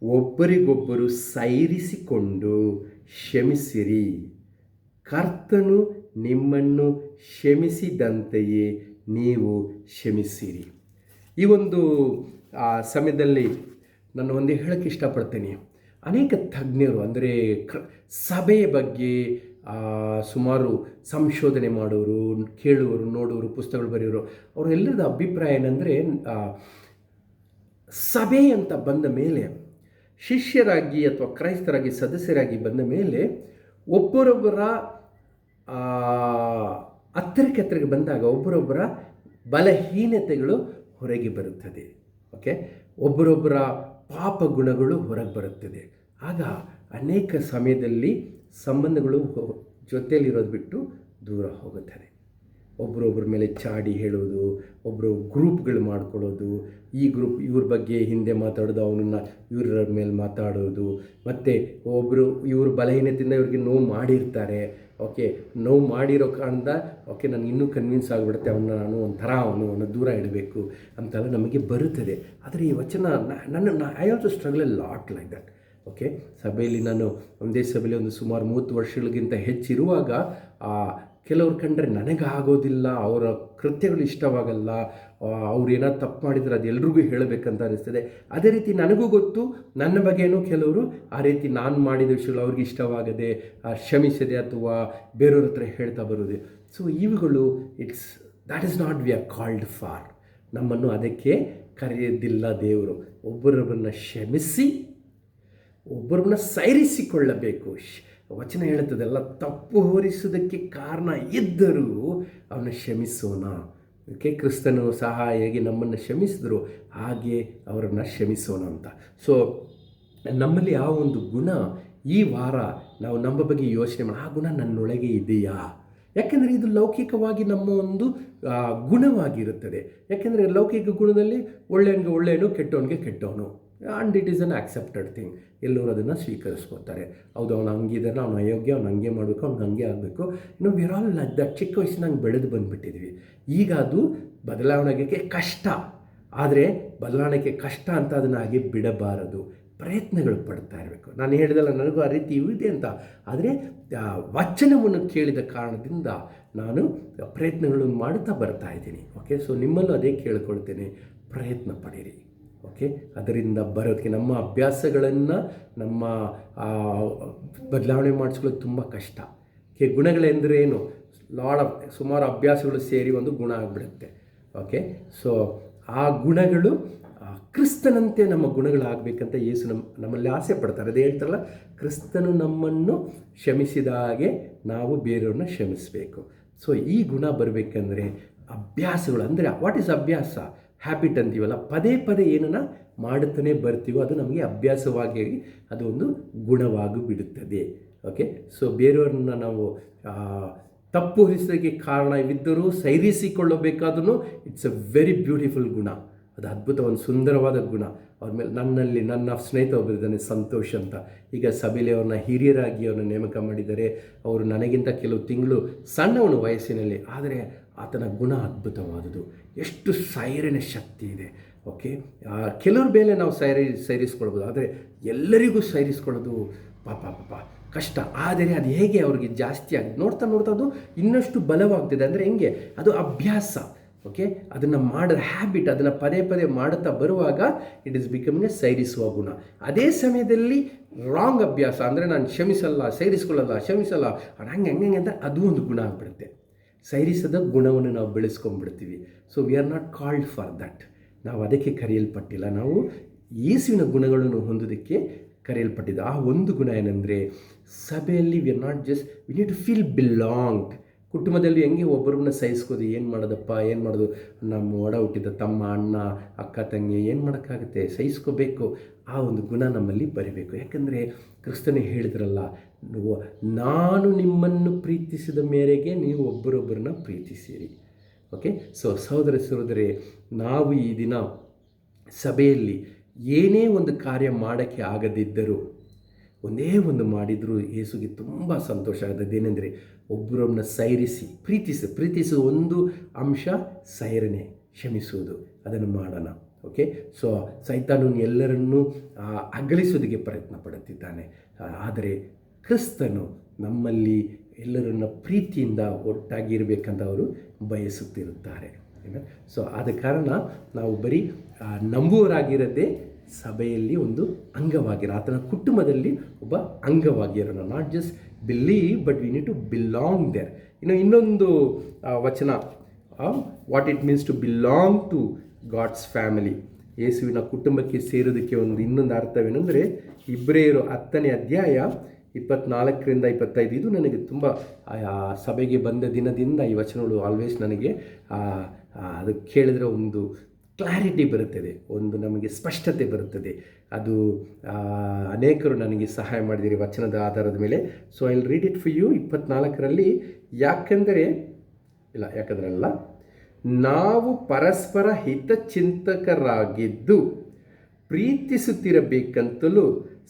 ಒಬ್ಬರಿಗೊಬ್ಬರು ಸೈರಿಸಿಕೊಂಡು ಕ್ಷಮಿಸಿರಿ, ಕರ್ತನು ನಿಮ್ಮನ್ನು ಕ್ಷಮಿಸಿದಂತೆಯೇ ನೀವು ಕ್ಷಮಿಸಿರಿ. ಈ ಒಂದು ಸಮಯದಲ್ಲಿ ನಾನು ಒಂದೇ ಹೇಳೋಕ್ಕೆ ಇಷ್ಟಪಡ್ತೀನಿ, ಅನೇಕ ತಜ್ಞರು, ಅಂದರೆ ಸಭೆಯ ಬಗ್ಗೆ ಸುಮಾರು ಸಂಶೋಧನೆ ಮಾಡೋರು, ಕೇಳುವರು, ನೋಡುವರು, ಪುಸ್ತಕಗಳು ಬರೆಯೋರು, ಅವರೆಲ್ಲರದ ಅಭಿಪ್ರಾಯ ಏನಂದರೆ, ಸಭೆ ಅಂತ ಬಂದ ಮೇಲೆ, ಶಿಷ್ಯರಾಗಿ ಅಥವಾ ಕ್ರೈಸ್ತರಾಗಿ ಸದಸ್ಯರಾಗಿ ಬಂದ ಮೇಲೆ ಒಬ್ಬರೊಬ್ಬರ ಹತ್ತಿರಕ್ಕೆ ಬಂದಾಗ ಒಬ್ಬರೊಬ್ಬರ ಬಲಹೀನತೆಗಳು ಹೊರಗೆ ಬರುತ್ತದೆ. ಓಕೆ, ಒಬ್ಬರೊಬ್ಬರ ಪಾಪ ಗುಣಗಳು ಹೊರಗೆ ಬರುತ್ತದೆ. ಆಗ ಅನೇಕ ಸಮಯದಲ್ಲಿ ಸಂಬಂಧಗಳು ಜೊತೆಯಲ್ಲಿರೋದು ಬಿಟ್ಟು ದೂರ ಹೋಗುತ್ತದೆ. ಒಬ್ಬರೊಬ್ಬರ ಮೇಲೆ ಚಾಡಿ ಹೇಳೋದು, ಒಬ್ಬರು ಗ್ರೂಪ್ಗಳು ಮಾಡ್ಕೊಳ್ಳೋದು, ಈ ಗ್ರೂಪ್ ಇವ್ರ ಬಗ್ಗೆ ಹಿಂದೆ ಮಾತಾಡೋದು, ಅವನನ್ನು ಇವ್ರ ಮೇಲೆ ಮಾತಾಡೋದು, ಮತ್ತು ಒಬ್ಬರು ಇವ್ರ ಬಲಹೀನತೆಯಿಂದ ಇವ್ರಿಗೆ ನೋವು ಮಾಡಿರ್ತಾರೆ. ಓಕೆ, ನೋವು ಮಾಡಿರೋ ಕಾರಣದ ಓಕೆ ನನಗೆ ಇನ್ನೂ ಕನ್ವಿನ್ಸ್ ಆಗಿಬಿಡುತ್ತೆ, ನಾನು ಒಂಥರ ಅವನು ದೂರ ಇಡಬೇಕು ಅಂತೆಲ್ಲ ನಮಗೆ ಬರುತ್ತದೆ. ಆದರೆ ಈ ವಚನ I also struggle A lot like that. Okay, ಸಭೆಯಲ್ಲಿ ನಾನು ಒಂದೇ ಸಭೆಯಲ್ಲಿ ಒಂದು ಸುಮಾರು 30 ವರ್ಷಗಳಿಗಿಂತ ಹೆಚ್ಚಿರುವಾಗ ಕೆಲವ್ರು ಕಂಡ್ರೆ ನನಗಾಗೋದಿಲ್ಲ, ಅವರ ಕೃತ್ಯಗಳು ಇಷ್ಟವಾಗಲ್ಲ, ಅವ್ರು ಏನಾದ್ರು ತಪ್ಪು ಮಾಡಿದರೆ ಅದು ಎಲ್ರಿಗೂ ಹೇಳಬೇಕಂತ ಅನಿಸ್ತದೆ. ಅದೇ ರೀತಿ ನನಗೂ ಗೊತ್ತು, ನನ್ನ ಬಗ್ಗೆನೂ ಕೆಲವರು ಆ ರೀತಿ ನಾನು ಮಾಡಿದ ವಿಷಯಗಳು ಅವ್ರಿಗೆ ಇಷ್ಟವಾಗದೆ ಕ್ಷಮಿಸದೆ ಅಥವಾ ಬೇರೆಯವ್ರ ಹತ್ರ ಹೇಳ್ತಾ ಬರೋದು. ಸೊ ಇವುಗಳು that is not we are called for. ನಮ್ಮನ್ನು ಅದಕ್ಕೆ ಕರೆಯೋದಿಲ್ಲ ದೇವರು. ಒಬ್ಬರೊಬ್ಬರನ್ನ ಕ್ಷಮಿಸಿ ಒಬ್ಬರನ್ನ ಸೈರಿಸಿಕೊಳ್ಳಬೇಕು. ವಚನ ಹೇಳುತ್ತದೆಲ್ಲ, ತಪ್ಪು ಹೊರಿಸುವುದಕ್ಕೆ ಕಾರಣ ಇದ್ದರೂ ಅವನ ಕ್ಷಮಿಸೋಣ. ಓಕೆ, ಕ್ರಿಸ್ತನು ಸಹ ಹೇಗೆ ನಮ್ಮನ್ನು ಕ್ಷಮಿಸಿದ್ರು ಹಾಗೆ ಅವರನ್ನು ಕ್ಷಮಿಸೋಣ ಅಂತ. ಸೊ ನಮ್ಮಲ್ಲಿ ಆ ಒಂದು ಗುಣ ಈ ವಾರ ನಾವು ನಮ್ಮ ಬಗ್ಗೆ ಯೋಚನೆ ಮಾಡಿ, ಆ ಗುಣ ನನ್ನೊಳಗೆ ಇದೆಯಾ? ಯಾಕೆಂದರೆ ಇದು ಲೌಕಿಕವಾಗಿ ನಮ್ಮ ಒಂದು ಗುಣವಾಗಿರುತ್ತದೆ. ಯಾಕೆಂದರೆ ಲೌಕಿಕ ಗುಣದಲ್ಲಿ ಒಳ್ಳೆಯವನಿಗೆ ಒಳ್ಳೆಯವನು, ಕೆಟ್ಟವನಿಗೆ ಕೆಟ್ಟವನು, and it is an accepted thing. ಎಲ್ಲರೂ ಅದನ್ನು ಸ್ವೀಕರಿಸ್ಕೋತಾರೆ. ಹೌದು, ಅವನು ಹಂಗಿದ್ದಾನೆ, ಅವನು ಅಯೋಗ್ಯ, ಅವ್ನು ಹಂಗೆ ಮಾಡಬೇಕು, ಅವ್ನು ಹಂಗೆ ಆಗಬೇಕು. ಇನ್ನು we are all like that. ಚಿಕ್ಕ ವಯಸ್ಸಿನಾಗ ಬೆಳೆದು ಬಂದುಬಿಟ್ಟಿದ್ವಿ. ಈಗ ಅದು ಬದಲಾವಣೆಗೆ ಕಷ್ಟ. ಆದರೆ ಬದಲಾವಣೆಗೆ ಕಷ್ಟ ಅಂತ ಅದನ್ನು ಹಾಗೆ ಬಿಡಬಾರದು, ಪ್ರಯತ್ನಗಳು ಪಡ್ತಾ ಇರಬೇಕು. ನಾನು ಹೇಳಿದಲ್ಲ, ನನಗೂ ಆ ರೀತಿ ಇದೆ ಅಂತ. ಆದರೆ ವಚನವನ್ನು ಕೇಳಿದ ಕಾರಣದಿಂದ ನಾನು ಪ್ರಯತ್ನಗಳನ್ನು ಮಾಡ್ತಾ ಬರ್ತಾ ಇದ್ದೀನಿ. ಓಕೆ, ಸೊ ನಿಮ್ಮಲ್ಲೂ ಅದೇ ಕೇಳ್ಕೊಳ್ತೇನೆ, ಪ್ರಯತ್ನ ಪಡಿರಿ. ಓಕೆ, ಅದರಿಂದ ಬರೋದಕ್ಕೆ ನಮ್ಮ ಅಭ್ಯಾಸಗಳನ್ನು ನಮ್ಮ ಬದಲಾವಣೆ ಮಾಡಿಸ್ಕೊಳ್ಳೋದು ತುಂಬ ಕಷ್ಟ. ಗುಣಗಳೆಂದರೆ ಏನು? ಸುಮಾರು ಅಭ್ಯಾಸಗಳು ಸೇರಿ ಒಂದು ಗುಣ ಆಗಿಬಿಡುತ್ತೆ. ಓಕೆ, ಸೊ ಆ ಗುಣಗಳು ಕ್ರಿಸ್ತನಂತೆ ನಮ್ಮ ಗುಣಗಳಾಗಬೇಕಂತ ಯೇಸು ನಮ್ಮಲ್ಲಿ ಆಸೆ ಪಡ್ತಾರೆ. ಅದು ಹೇಳ್ತಾರಲ್ಲ, ಕ್ರಿಸ್ತನು ನಮ್ಮನ್ನು ಕ್ಷಮಿಸಿದ ಹಾಗೆ ನಾವು ಬೇರೆಯವ್ರನ್ನ ಕ್ಷಮಿಸಬೇಕು. ಸೊ ಈ ಗುಣ ಬರಬೇಕಂದ್ರೆ ಅಭ್ಯಾಸಗಳು, ಅಂದರೆ ವಾಟ್ ಈಸ್ ಅಭ್ಯಾಸ? ಹ್ಯಾಬಿಟ್ ಅಂತೀವಲ್ಲ, ಪದೇ ಪದೇ ಏನನ್ನ ಮಾಡುತ್ತಾನೆ ಬರ್ತೀವೋ ಅದು ನಮಗೆ ಅಭ್ಯಾಸವಾಗಿ ಅದು ಒಂದು ಗುಣವಾಗಿ ಬಿಡುತ್ತದೆ. ಓಕೆ, ಸೊ ಬೇರೆಯವ್ರನ್ನ ನಾವು ತಪ್ಪು ಹೊರಿಸೋದಕ್ಕೆ ಕಾರಣವಿದ್ದರೂ ಸೈರಿಸಿಕೊಳ್ಳಬೇಕಾದ್ರೂ ಇಟ್ಸ್ ಅ ವೆರಿ ಬ್ಯೂಟಿಫುಲ್ ಗುಣ. ಅದು ಅದ್ಭುತ, ಒಂದು ಸುಂದರವಾದ ಗುಣ. ಅವ್ರ ಮೇಲೆ ನನ್ನ ಸ್ನೇಹಿತ ಒಬ್ಬರಿದ್ದಾನೆ, ಸಂತೋಷ್ ಅಂತ. ಈಗ ಸಭೆಯಲ್ಲಿ ಅವ್ರನ್ನ ಹಿರಿಯರಾಗಿ ಅವ್ರನ್ನ ನೇಮಕ ಮಾಡಿದ್ದಾರೆ. ಅವರು ನನಗಿಂತ ಕೆಲವು ತಿಂಗಳು ಸಣ್ಣವನು ವಯಸ್ಸಿನಲ್ಲಿ, ಆದರೆ ಆತನ ಗುಣ ಅದ್ಭುತವಾದುದು. ಎಷ್ಟು ಸೈರಿನ ಶಕ್ತಿ ಇದೆ. ಓಕೆ, ಕೆಲವ್ರ ಮೇಲೆ ನಾವು ಸೈರಿಸ್ಕೊಳ್ಬೋದು, ಆದರೆ ಎಲ್ಲರಿಗೂ ಸೈರಿಸ್ಕೊಳ್ಳೋದು ಪಾಪ ಕಷ್ಟ. ಆದರೆ ಅದು ಹೇಗೆ ಅವ್ರಿಗೆ ಜಾಸ್ತಿ ಆಗಿದೆ, ನೋಡ್ತಾ ನೋಡ್ತಾ ಅದು ಇನ್ನಷ್ಟು ಬಲವಾಗ್ತಿದೆ. ಅಂದರೆ ಹೆಂಗೆ, ಅದು ಅಭ್ಯಾಸ. ಓಕೆ, ಅದನ್ನು ಮಾಡೋದು ಹ್ಯಾಬಿಟ್, ಅದನ್ನು ಪದೇ ಪದೇ ಮಾಡುತ್ತಾ ಬರುವಾಗ ಇಟ್ ಈಸ್ ಬಿಕಮಿಂಗ್ ಎ ಸೈರಿಸುವ ಗುಣ. ಅದೇ ಸಮಯದಲ್ಲಿ ರಾಂಗ್ ಅಭ್ಯಾಸ, ಅಂದರೆ ನಾನು ಕ್ಷಮಿಸಲ್ಲ, ಕ್ಷಮಿಸಲ್ಲ ಹಂಗೆ ಅಂತ ಅದು ಒಂದು ಗುಣ ಆಗಿಬಿಡುತ್ತೆ. ಸೈರಿಸದ ಗುಣವನ್ನು ನಾವು ಬೆಳೆಸ್ಕೊಂಡ್ಬಿಡ್ತೀವಿ. So we are not called for that. ನಾವು ಅದಕ್ಕೆ ಕರೆಯಲ್ಪಟ್ಟಿಲ್ಲ. ನಾವು ಯೇಸುವಿನ ಗುಣಗಳನ್ನು ಹೊಂದೋದಕ್ಕೆ ಕರೆಯಲ್ಪಟ್ಟಿದ್ದು. ಆ ಒಂದು ಗುಣ ಏನಂದರೆ, ಸಭೆಯಲ್ಲಿ we are not just, we need to feel belong. ಕುಟುಂಬದಲ್ಲಿ ಹೆಂಗೆ ಒಬ್ಬರನ್ನ ಸಹಿಸ್ಕೋದು, ಏನು ಮಾಡೋದು, ನಮ್ಮ ಒಡ ಹುಟ್ಟಿದ ತಮ್ಮ, ಅಣ್ಣ, ಅಕ್ಕ, ತಂಗಿ, ಏನು ಮಾಡೋಕ್ಕಾಗುತ್ತೆ, ಸಹಿಸ್ಕೋಬೇಕು. ಆ ಒಂದು ಗುಣ ನಮ್ಮಲ್ಲಿ ಬರಬೇಕು. ಯಾಕಂದರೆ ಕ್ರಿಸ್ತನೇ ಹೇಳಿದ್ರಲ್ಲ, ನಾನು ನಿಮ್ಮನ್ನು ಪ್ರೀತಿಸಿದ ಮೇರೆಗೆ ನೀವು ಒಬ್ಬರೊಬ್ಬರನ್ನ ಪ್ರೀತಿಸಿರಿ. ಓಕೆ, ಸೊ ಸಹೋದರರೇ, ನಾವು ಈ ದಿನ ಸಭೆಯಲ್ಲಿ ಏನೇ ಒಂದು ಕಾರ್ಯ ಮಾಡೋಕ್ಕೆ ಆಗದಿದ್ದರೂ ಒಂದೇ ಒಂದು ಮಾಡಿದರೂ ಯೇಸುಗೆ ತುಂಬ ಸಂತೋಷ ಆಗುತ್ತೆ. ಏನೆಂದರೆ ಒಬ್ಬರೊಬ್ಬನ ಸೈರಿಸಿ ಪ್ರೀತಿಸು ಒಂದು ಅಂಶ ಸೈರಣೆ, ಕ್ಷಮಿಸುವುದು. ಅದನ್ನು ಮಾಡೋಣ. ಓಕೆ, ಸೊ ಸೈತಾನನು ಎಲ್ಲರನ್ನೂ ಅಗಲಿಸೋದಕ್ಕೆ ಪ್ರಯತ್ನ ಪಡುತ್ತಿದ್ದಾನೆ. ಆದರೆ ಕ್ರಿಸ್ತನು ನಮ್ಮಲ್ಲಿ ಎಲ್ಲರನ್ನ ಪ್ರೀತಿಯಿಂದ ಒಟ್ಟಾಗಿರಬೇಕಂತ ಅವರು ಬಯಸುತ್ತಿರುತ್ತಾರೆ. ಸೊ ಆದ ಕಾರಣ ನಾವು ಬರೀ ನಂಬುವರಾಗಿರದೆ ಸಭೆಯಲ್ಲಿ ಒಂದು ಅಂಗವಾಗಿರೋ, ಆತನ ಕುಟುಂಬದಲ್ಲಿ ಒಬ್ಬ ಅಂಗವಾಗಿರೋಣ. Not just believe, but we need to belong there. ಇನ್ನೊಂದು ವಚನ, what it means to belong to God's family, ಯೇಸುವಿನ ಕುಟುಂಬಕ್ಕೆ ಸೇರೋದಕ್ಕೆ ಇನ್ನೊಂದು ಅರ್ಥವೇನೆಂದರೆ, ಇಬ್ರಿಯರು 10ನೇ ಅಧ್ಯಾಯ 24-25. ಇದು ನನಗೆ ತುಂಬ ಸಭೆಗೆ ಬಂದ ದಿನದಿಂದ ಈ ವಚನಗಳು ಆಲ್ವೇಸ್ ನನಗೆ ಅದು ಕೇಳಿದ್ರೆ ಒಂದು ಕ್ಲಾರಿಟಿ ಬರುತ್ತದೆ, ಒಂದು ನಮಗೆ ಸ್ಪಷ್ಟತೆ ಬರುತ್ತದೆ. ಅದು ಅನೇಕರು ನನಗೆ ಸಹಾಯ ಮಾಡಿದಿರಿ ವಚನದ ಆಧಾರದ ಮೇಲೆ. So I will read it for you. 24ರಲ್ಲಿ, ಯಾಕಂದರೆ ನಾವು ಪರಸ್ಪರ ಹಿತಚಿಂತಕರಾಗಿದ್ದು ಪ್ರೀತಿಸುತ್ತಿರಬೇಕಂತಲೂ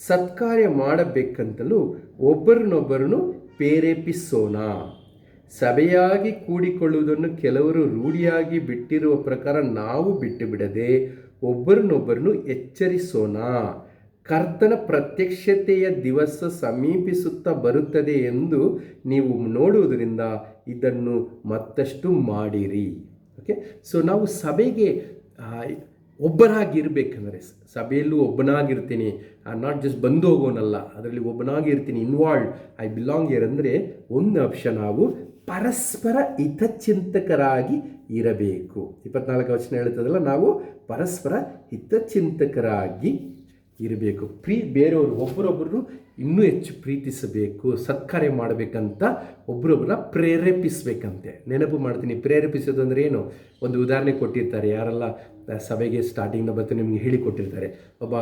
ಸತ್ಕಾರ್ಯ ಮಾಡಬೇಕಂತಲೂ ಒಬ್ಬರನ್ನೊಬ್ಬರನ್ನು ಪ್ರೇರೇಪಿಸೋಣ. ಸಭೆಯಾಗಿ ಕೂಡಿಕೊಳ್ಳುವುದನ್ನು ಕೆಲವರು ರೂಢಿಯಾಗಿ ಬಿಟ್ಟಿರುವ ಪ್ರಕಾರ ನಾವು ಬಿಟ್ಟು ಬಿಡದೆ ಒಬ್ಬರನ್ನೊಬ್ಬರನ್ನು ಎಚ್ಚರಿಸೋಣ. ಕರ್ತನ ಪ್ರತ್ಯಕ್ಷತೆಯ ದಿವಸ ಸಮೀಪಿಸುತ್ತಾ ಬರುತ್ತದೆ ಎಂದು ನೀವು ನೋಡುವುದರಿಂದ ಇದನ್ನು ಮತ್ತಷ್ಟು ಮಾಡಿರಿ. ಓಕೆ, ಸೊ ನಾವು ಸಭೆಗೆ ಒಬ್ಬನಾಗಿರ್ಬೇಕಂದ್ರೆ, ಸಭೆಯಲ್ಲೂ ಒಬ್ಬನಾಗಿರ್ತೀನಿ, ನಾಟ್ ಜಸ್ಟ್ ಬಂದು ಹೋಗೋನಲ್ಲ, ಅದರಲ್ಲಿ ಒಬ್ಬನಾಗಿರ್ತೀನಿ, ಇನ್ವಾಲ್ವ್, ಐ ಬಿಲಾಂಗ್ ಇಯರ್. ಅಂದರೆ ಒಂದು ಅಂಶ, ನಾವು ಪರಸ್ಪರ ಹಿತಚಿಂತಕರಾಗಿ ಇರಬೇಕು. 24 ವಚನ ಹೇಳ್ತದಲ್ಲ, ನಾವು ಪರಸ್ಪರ ಹಿತಚಿಂತಕರಾಗಿ ಇರಬೇಕು. ಬೇರೆಯವರು ಒಬ್ಬರೊಬ್ಬರು ಇನ್ನೂ ಹೆಚ್ಚು ಪ್ರೀತಿಸಬೇಕು, ಸತ್ಕಾರ್ಯ ಮಾಡಬೇಕಂತ ಒಬ್ಬರೊಬ್ಬರನ್ನ ಪ್ರೇರೇಪಿಸಬೇಕಂತೆ. ನೆನಪು ಮಾಡ್ತೀನಿ, ಪ್ರೇರೇಪಿಸೋದು ಅಂದರೆ ಏನು? ಒಂದು ಉದಾಹರಣೆ ಕೊಟ್ಟಿರ್ತಾರೆ, ಯಾರೆಲ್ಲ ಸಭೆಗೆ ಸ್ಟಾರ್ಟಿಂಗ್ನ ಬರ್ತಾ ನಿಮಗೆ ಹೇಳಿಕೊಟ್ಟಿರ್ತಾರೆ. ಒಬ್ಬ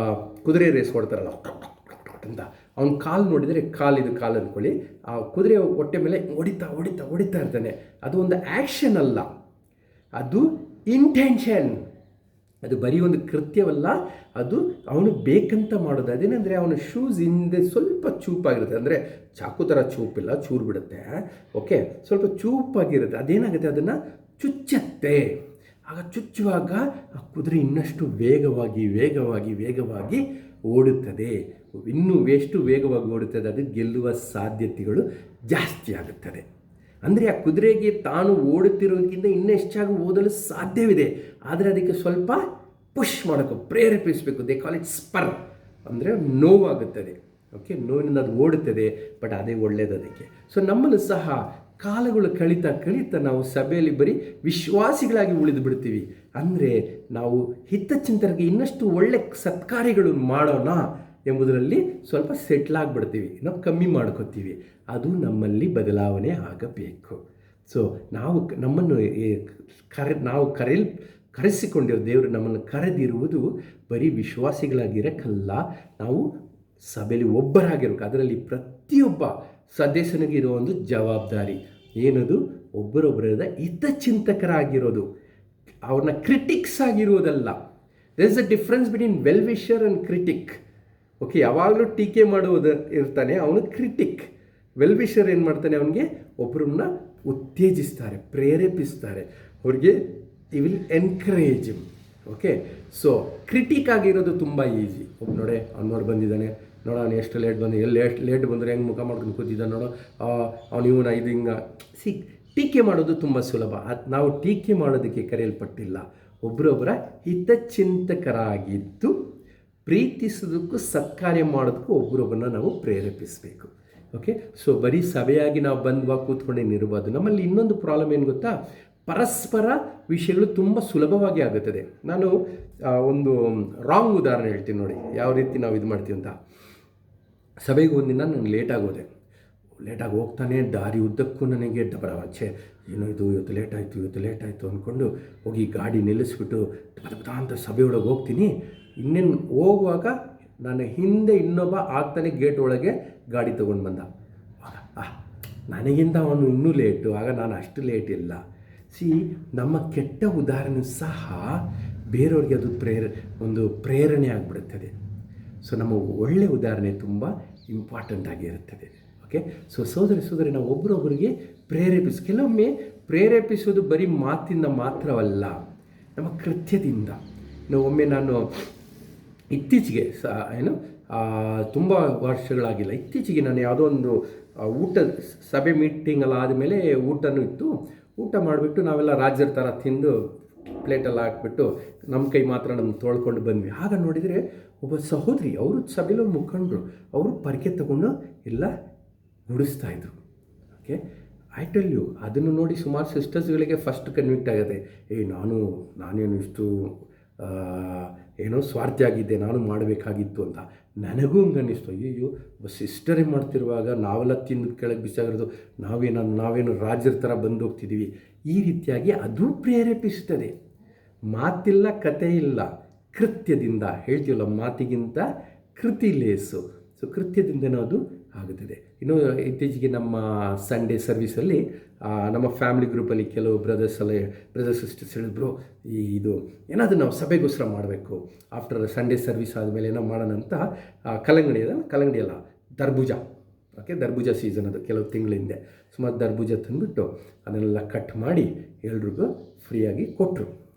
ಕುದುರೆ ರೇಸ್ ಹೊಡ್ತಾರಲ್ಲ ಅಂತ, ಅವ್ನ ಕಾಲು ನೋಡಿದರೆ, ಕಾಲು ಅಂದ್ಕೊಳ್ಳಿ, ಆ ಕುದುರೆ ಹೊಟ್ಟೆ ಮೇಲೆ ಹೊಡಿತಾ ಇರ್ತಾನೆ. ಅದು ಒಂದು ಆ್ಯಕ್ಷನ್ ಅಲ್ಲ, ಅದು ಇಂಟೆನ್ಷನ್. ಅದು ಬರೀ ಒಂದು ಕೃತ್ಯವಲ್ಲ, ಅದು ಅವನು ಬೇಕಂತ ಮಾಡೋದು. ಅದೇನೆಂದರೆ ಅವನ ಶೂಸ್ ಹಿಂದೆ ಸ್ವಲ್ಪ ಚೂಪಾಗಿರುತ್ತೆ, ಅಂದರೆ ಚಾಕು ಥರ ಚೂಪಿಲ್ಲ, ಚೂರು ಬಿಡುತ್ತೆ. ಓಕೆ, ಸ್ವಲ್ಪ ಚೂಪಾಗಿರುತ್ತೆ. ಅದೇನಾಗುತ್ತೆ, ಅದನ್ನು ಚುಚ್ಚತ್ತೆ. ಆಗ ಚುಚ್ಚುವಾಗ ಆ ಕುದುರೆ ಇನ್ನಷ್ಟು ವೇಗವಾಗಿ ಓಡುತ್ತದೆ. ಇನ್ನೂ ಎಷ್ಟು ವೇಗವಾಗಿ ಓಡುತ್ತದೆ, ಅದು ಗೆಲ್ಲುವ ಸಾಧ್ಯತೆಗಳು ಜಾಸ್ತಿ ಆಗುತ್ತದೆ. ಅಂದರೆ ಆ ಕುದುರೆಗೆ ತಾನು ಓಡುತ್ತಿರೋದಕ್ಕಿಂತ ಇನ್ನೆಷ್ಟಾಗಿ ಓದಲು ಸಾಧ್ಯವಿದೆ. ಆದರೆ ಅದಕ್ಕೆ ಸ್ವಲ್ಪ ಪುಷ್ ಮಾಡೋಕ್ಕೆ ಪ್ರೇರೇಪಿಸಬೇಕು. ದೇ ಕಾಲ್ ಇಟ್ ಸ್ಪರ್, ಅಂದರೆ ನೋವಾಗುತ್ತದೆ. ಓಕೆ, ನೋವಿನಿಂದ ಅದು ಓಡುತ್ತದೆ, ಬಟ್ ಅದೇ ಒಳ್ಳೆಯದು ಅದಕ್ಕೆ. ಸೊ ನಮ್ಮನ್ನು ಸಹ ಕಾಲಗಳು ಕಳೀತಾ ನಾವು ಸಭೆಯಲ್ಲಿ ಬರೀ ವಿಶ್ವಾಸಿಗಳಾಗಿ ಉಳಿದು ಬಿಡ್ತೀವಿ. ಅಂದರೆ ನಾವು ಹಿತಚಿಂತನೆಗೆ ಇನ್ನಷ್ಟು ಒಳ್ಳೆ ಸತ್ಕಾರ್ಯಗಳನ್ನು ಮಾಡೋಣ ಎಂಬುದರಲ್ಲಿ ಸ್ವಲ್ಪ ಸೆಟ್ಲ್ ಆಗಿಬಿಡ್ತೀವಿ, ನಾವು ಕಮ್ಮಿ ಮಾಡ್ಕೋತೀವಿ. ಅದು ನಮ್ಮಲ್ಲಿ ಬದಲಾವಣೆ ಆಗಬೇಕು. ಸೊ ನಮ್ಮನ್ನು ಕರೆಸಿಕೊಂಡಿರೋ ದೇವರು ನಮ್ಮನ್ನು ಕರೆದಿರುವುದು ಬರೀ ವಿಶ್ವಾಸಿಗಳಾಗಿರೋಕ್ಕಲ್ಲ, ನಾವು ಸಭೆಯಲ್ಲಿ ಒಬ್ಬರಾಗಿರ್ಬೇಕು. ಅದರಲ್ಲಿ ಪ್ರತಿಯೊಬ್ಬ ಸದಸ್ಯನಿಗೆ ಇರೋ ಒಂದು ಜವಾಬ್ದಾರಿ ಏನದು? ಒಬ್ಬರೊಬ್ಬರದ ಹಿತಚಿಂತಕರಾಗಿರೋದು, ಅವ್ರನ್ನ ಕ್ರಿಟಿಕ್ಸ್ ಆಗಿರೋದಲ್ಲ. There is a difference between well wisher and critic. Okay, ಯಾವಾಗಲೂ ಟೀಕೆ ಮಾಡುವುದು ಇರ್ತಾನೆ, ಅವನು ಕ್ರಿಟಿಕ್. ವೆಲ್ ವಿಷರ್ ಏನು ಮಾಡ್ತಾನೆ? ಅವನಿಗೆ ಒಬ್ಬರನ್ನ ಉತ್ತೇಜಿಸ್ತಾರೆ, ಪ್ರೇರೇಪಿಸ್ತಾರೆ, ಅವ್ರಿಗೆ ಈ will encourage. Okay, so critic ಆಗಿರೋದು ತುಂಬ ಈಸಿ. ಅವ್ನು ನೋಡಿ ಬಂದಿದ್ದಾನೆ, ನೋಡೋ ಅವ್ನು ಎಷ್ಟು ಲೇಟ್ ಬಂದು ಎಲ್ಲಿ ಎಷ್ಟು ಲೇಟ್ ಬಂದರೆ ಹೆಂಗೆ ಮುಖ ಮಾಡ್ಕೊಂಡು ಕೂತಿದ್ದ ನೋಡೋ ಅವ್ನು ಇವನ ಇದು ಹಿಂಗೆ ಟೀಕೆ ಮಾಡೋದು ತುಂಬ ಸುಲಭ. ನಾವು ಟೀಕೆ ಮಾಡೋದಕ್ಕೆ ಕರೆಯಲ್ಪಟ್ಟಿಲ್ಲ, ಒಬ್ಬರೊಬ್ಬರ ಹಿತಚಿಂತಕರಾಗಿದ್ದು ಪ್ರೀತಿಸೋದಕ್ಕೂ ಸತ್ಕಾರ್ಯ ಮಾಡೋದಕ್ಕೂ ಒಬ್ಬರೊಬ್ಬರನ್ನ ನಾವು ಪ್ರೇರೇಪಿಸಬೇಕು. ಓಕೆ, ಸೊ ಬರೀ ಸಭೆಯಾಗಿ ನಾವು ಬಂದ್ವಾ ಕೂತ್ಕೊಂಡೇನಿರ್ಬೋದು. ನಮ್ಮಲ್ಲಿ ಇನ್ನೊಂದು ಪ್ರಾಬ್ಲಮ್ ಏನು ಗೊತ್ತಾ, ಪರಸ್ಪರ ವಿಷಯಗಳು ತುಂಬ ಸುಲಭವಾಗಿ ಆಗುತ್ತದೆ. ನಾನು ಒಂದು ರಾಂಗ್ ಉದಾಹರಣೆ ಹೇಳ್ತೀನಿ ನೋಡಿ, ಯಾವ ರೀತಿ ನಾವು ಇದು ಮಾಡ್ತೀವಿ ಅಂತ. ಸಭೆಗೆ ಒಂದಿನ ನಾನು ಲೇಟಾಗಿ ಹೋಗ್ತಾನೆ ದಾರಿ ಉದ್ದಕ್ಕೂ ನನಗೆ ಡಬರಾಚೆ ಏನೋ ಇದು ಇವತ್ತು ಲೇಟ್ ಆಯಿತು ಅಂದ್ಕೊಂಡು ಹೋಗಿ ಗಾಡಿ ನಿಲ್ಲಿಸ್ಬಿಟ್ಟು ಅಂತ ಸಭೆಯೊಳಗೆ ಹೋಗ್ತೀನಿ. ಇನ್ನೇನು ಹೋಗುವಾಗ ನನ್ನ ಹಿಂದೆ ಇನ್ನೊಬ್ಬ ಆಗ್ತಾನೆ ಗೇಟ್ ಒಳಗೆ ಗಾಡಿ ತೊಗೊಂಡು ಬಂದ. ನನಗಿಂತ ಅವನು ಇನ್ನೂ ಲೇಟು, ಆಗ ನಾನು ಅಷ್ಟು ಲೇಟ್ ಇಲ್ಲ. ನಮ್ಮ ಕೆಟ್ಟ ಉದಾಹರಣೆ ಸಹ ಬೇರೆಯವ್ರಿಗೆ ಅದು ಒಂದು ಪ್ರೇರಣೆ ಆಗಿಬಿಡುತ್ತದೆ. ಸೊ ನಮ್ಮ ಒಳ್ಳೆಯ ಉದಾಹರಣೆ ತುಂಬ ಇಂಪಾರ್ಟೆಂಟ್ ಆಗಿರುತ್ತದೆ. ಓಕೆ, ಸೊ ಸೋದರಿ ನಾವು ಒಬ್ಬರೊಬ್ಬರಿಗೆ ಕೆಲವೊಮ್ಮೆ ಪ್ರೇರೇಪಿಸೋದು ಬರೀ ಮಾತಿಂದ ಮಾತ್ರವಲ್ಲ, ನಮ್ಮ ಕೃತ್ಯದಿಂದ. ಒಮ್ಮೆ ನಾನು ಇತ್ತೀಚೆಗೆ ತುಂಬ ವರ್ಷಗಳಾಗಿಲ್ಲ, ಇತ್ತೀಚೆಗೆ ನಾನು ಯಾವುದೋ ಒಂದು ಸಭೆ ಮೀಟಿಂಗ್ ಆದಮೇಲೆ ಊಟನೂ ಇತ್ತು. ಊಟ ಮಾಡಿಬಿಟ್ಟು ನಾವೆಲ್ಲ ರಾಜ್ಯರ ಥರ ತಿಂದು ಪ್ಲೇಟೆಲ್ಲ ಹಾಕ್ಬಿಟ್ಟು ನಮ್ಮ ಕೈ ಮಾತ್ರ ತೊಳ್ಕೊಂಡು ಬಂದ್ವಿ. ಆಗ ನೋಡಿದರೆ ಒಬ್ಬ ಸಹೋದರಿ, ಅವರು ಸಭೆಯಲ್ಲಿ ಮುಖಂಡರು, ಅವರು ಪರಕೆ ತಗೊಂಡು ಎಲ್ಲ ನುಡಿಸ್ತಾಯಿದ್ರು. ಓಕೆ, ಐ ಟೆಲ್ ಯು, ಅದನ್ನು ನೋಡಿ ಸುಮಾರು ಸಿಸ್ಟರ್ಸ್ಗಳಿಗೆ ಫಸ್ಟ್ ಕನ್ವಿಕ್ಟ್ ಆಗುತ್ತೆ. ನಾನೇನು ಇಷ್ಟು ಸ್ವಾರ್ಥಿಯಾಗಿದ್ದೆ, ನಾನು ಮಾಡಬೇಕಾಗಿತ್ತು ಅಂತ. ನನಗೂ ಹಂಗೆ ಅನ್ನಿಸ್ತು, ಅಯ್ಯೋ ಒಬ್ಬ ಸಿಸ್ಟರೇ ಮಾಡ್ತಿರುವಾಗ ನಾವೆಲ್ಲ ತಿಂದು ಕೆಳಗೆ ಬಿಸಾಗಿರೋದು, ನಾವೇನು ರಾಜ್ಯರ ಥರ ಬಂದು ಹೋಗ್ತಿದ್ದೀವಿ. ಈ ರೀತಿಯಾಗಿ ಅದು ಪ್ರೇರೇಪಿಸ್ತದೆ. ಮಾತಿಲ್ಲ, ಕತೆ ಇಲ್ಲ, ಕೃತ್ಯದಿಂದ ಹೇಳ್ತೀವಲ್ಲ, ಮಾತಿಗಿಂತ ಕೃತಿ ಲೇಸು. ಸೊ ಕೃತ್ಯದಿಂದನೂ ಅದು ಆಗುತ್ತದೆ. ಇನ್ನು ಇತ್ತೀಚೆಗೆ ನಮ್ಮ ಸಂಡೇ ಸರ್ವಿಸಲ್ಲಿ ನಮ್ಮ ಫ್ಯಾಮಿಲಿ ಗ್ರೂಪಲ್ಲಿ ಕೆಲವು ಬ್ರದರ್ಸ್ ಸಿಸ್ಟರ್ಸ್ ಹೇಳಿದ್ರು, ಇದು ಏನಾದರೂ ನಾವು ಸಭೆಗೋಸ್ಕರ ಮಾಡಬೇಕು, ಆಫ್ಟರ್ ಸಂಡೇ ಸರ್ವಿಸ್ ಆದಮೇಲೆ ಏನೋ ಮಾಡೋಣ ಅಂತ. ಕಲ್ಲಂಗಡಿ ಅಲ್ಲ, ದರ್ಬೂಜ. ಓಕೆ, ದರ್ಬೂಜ ಸೀಸನ್ ಅದು, ಕೆಲವು ತಿಂಗಳ ಹಿಂದೆ ಸುಮಾರು ದರ್ಬೂಜ ತಂದುಬಿಟ್ಟು ಅದನ್ನೆಲ್ಲ ಕಟ್ ಮಾಡಿ ಎಲ್ರಿಗೂ ಫ್ರೀಯಾಗಿ ಕೊಟ್ಟರು.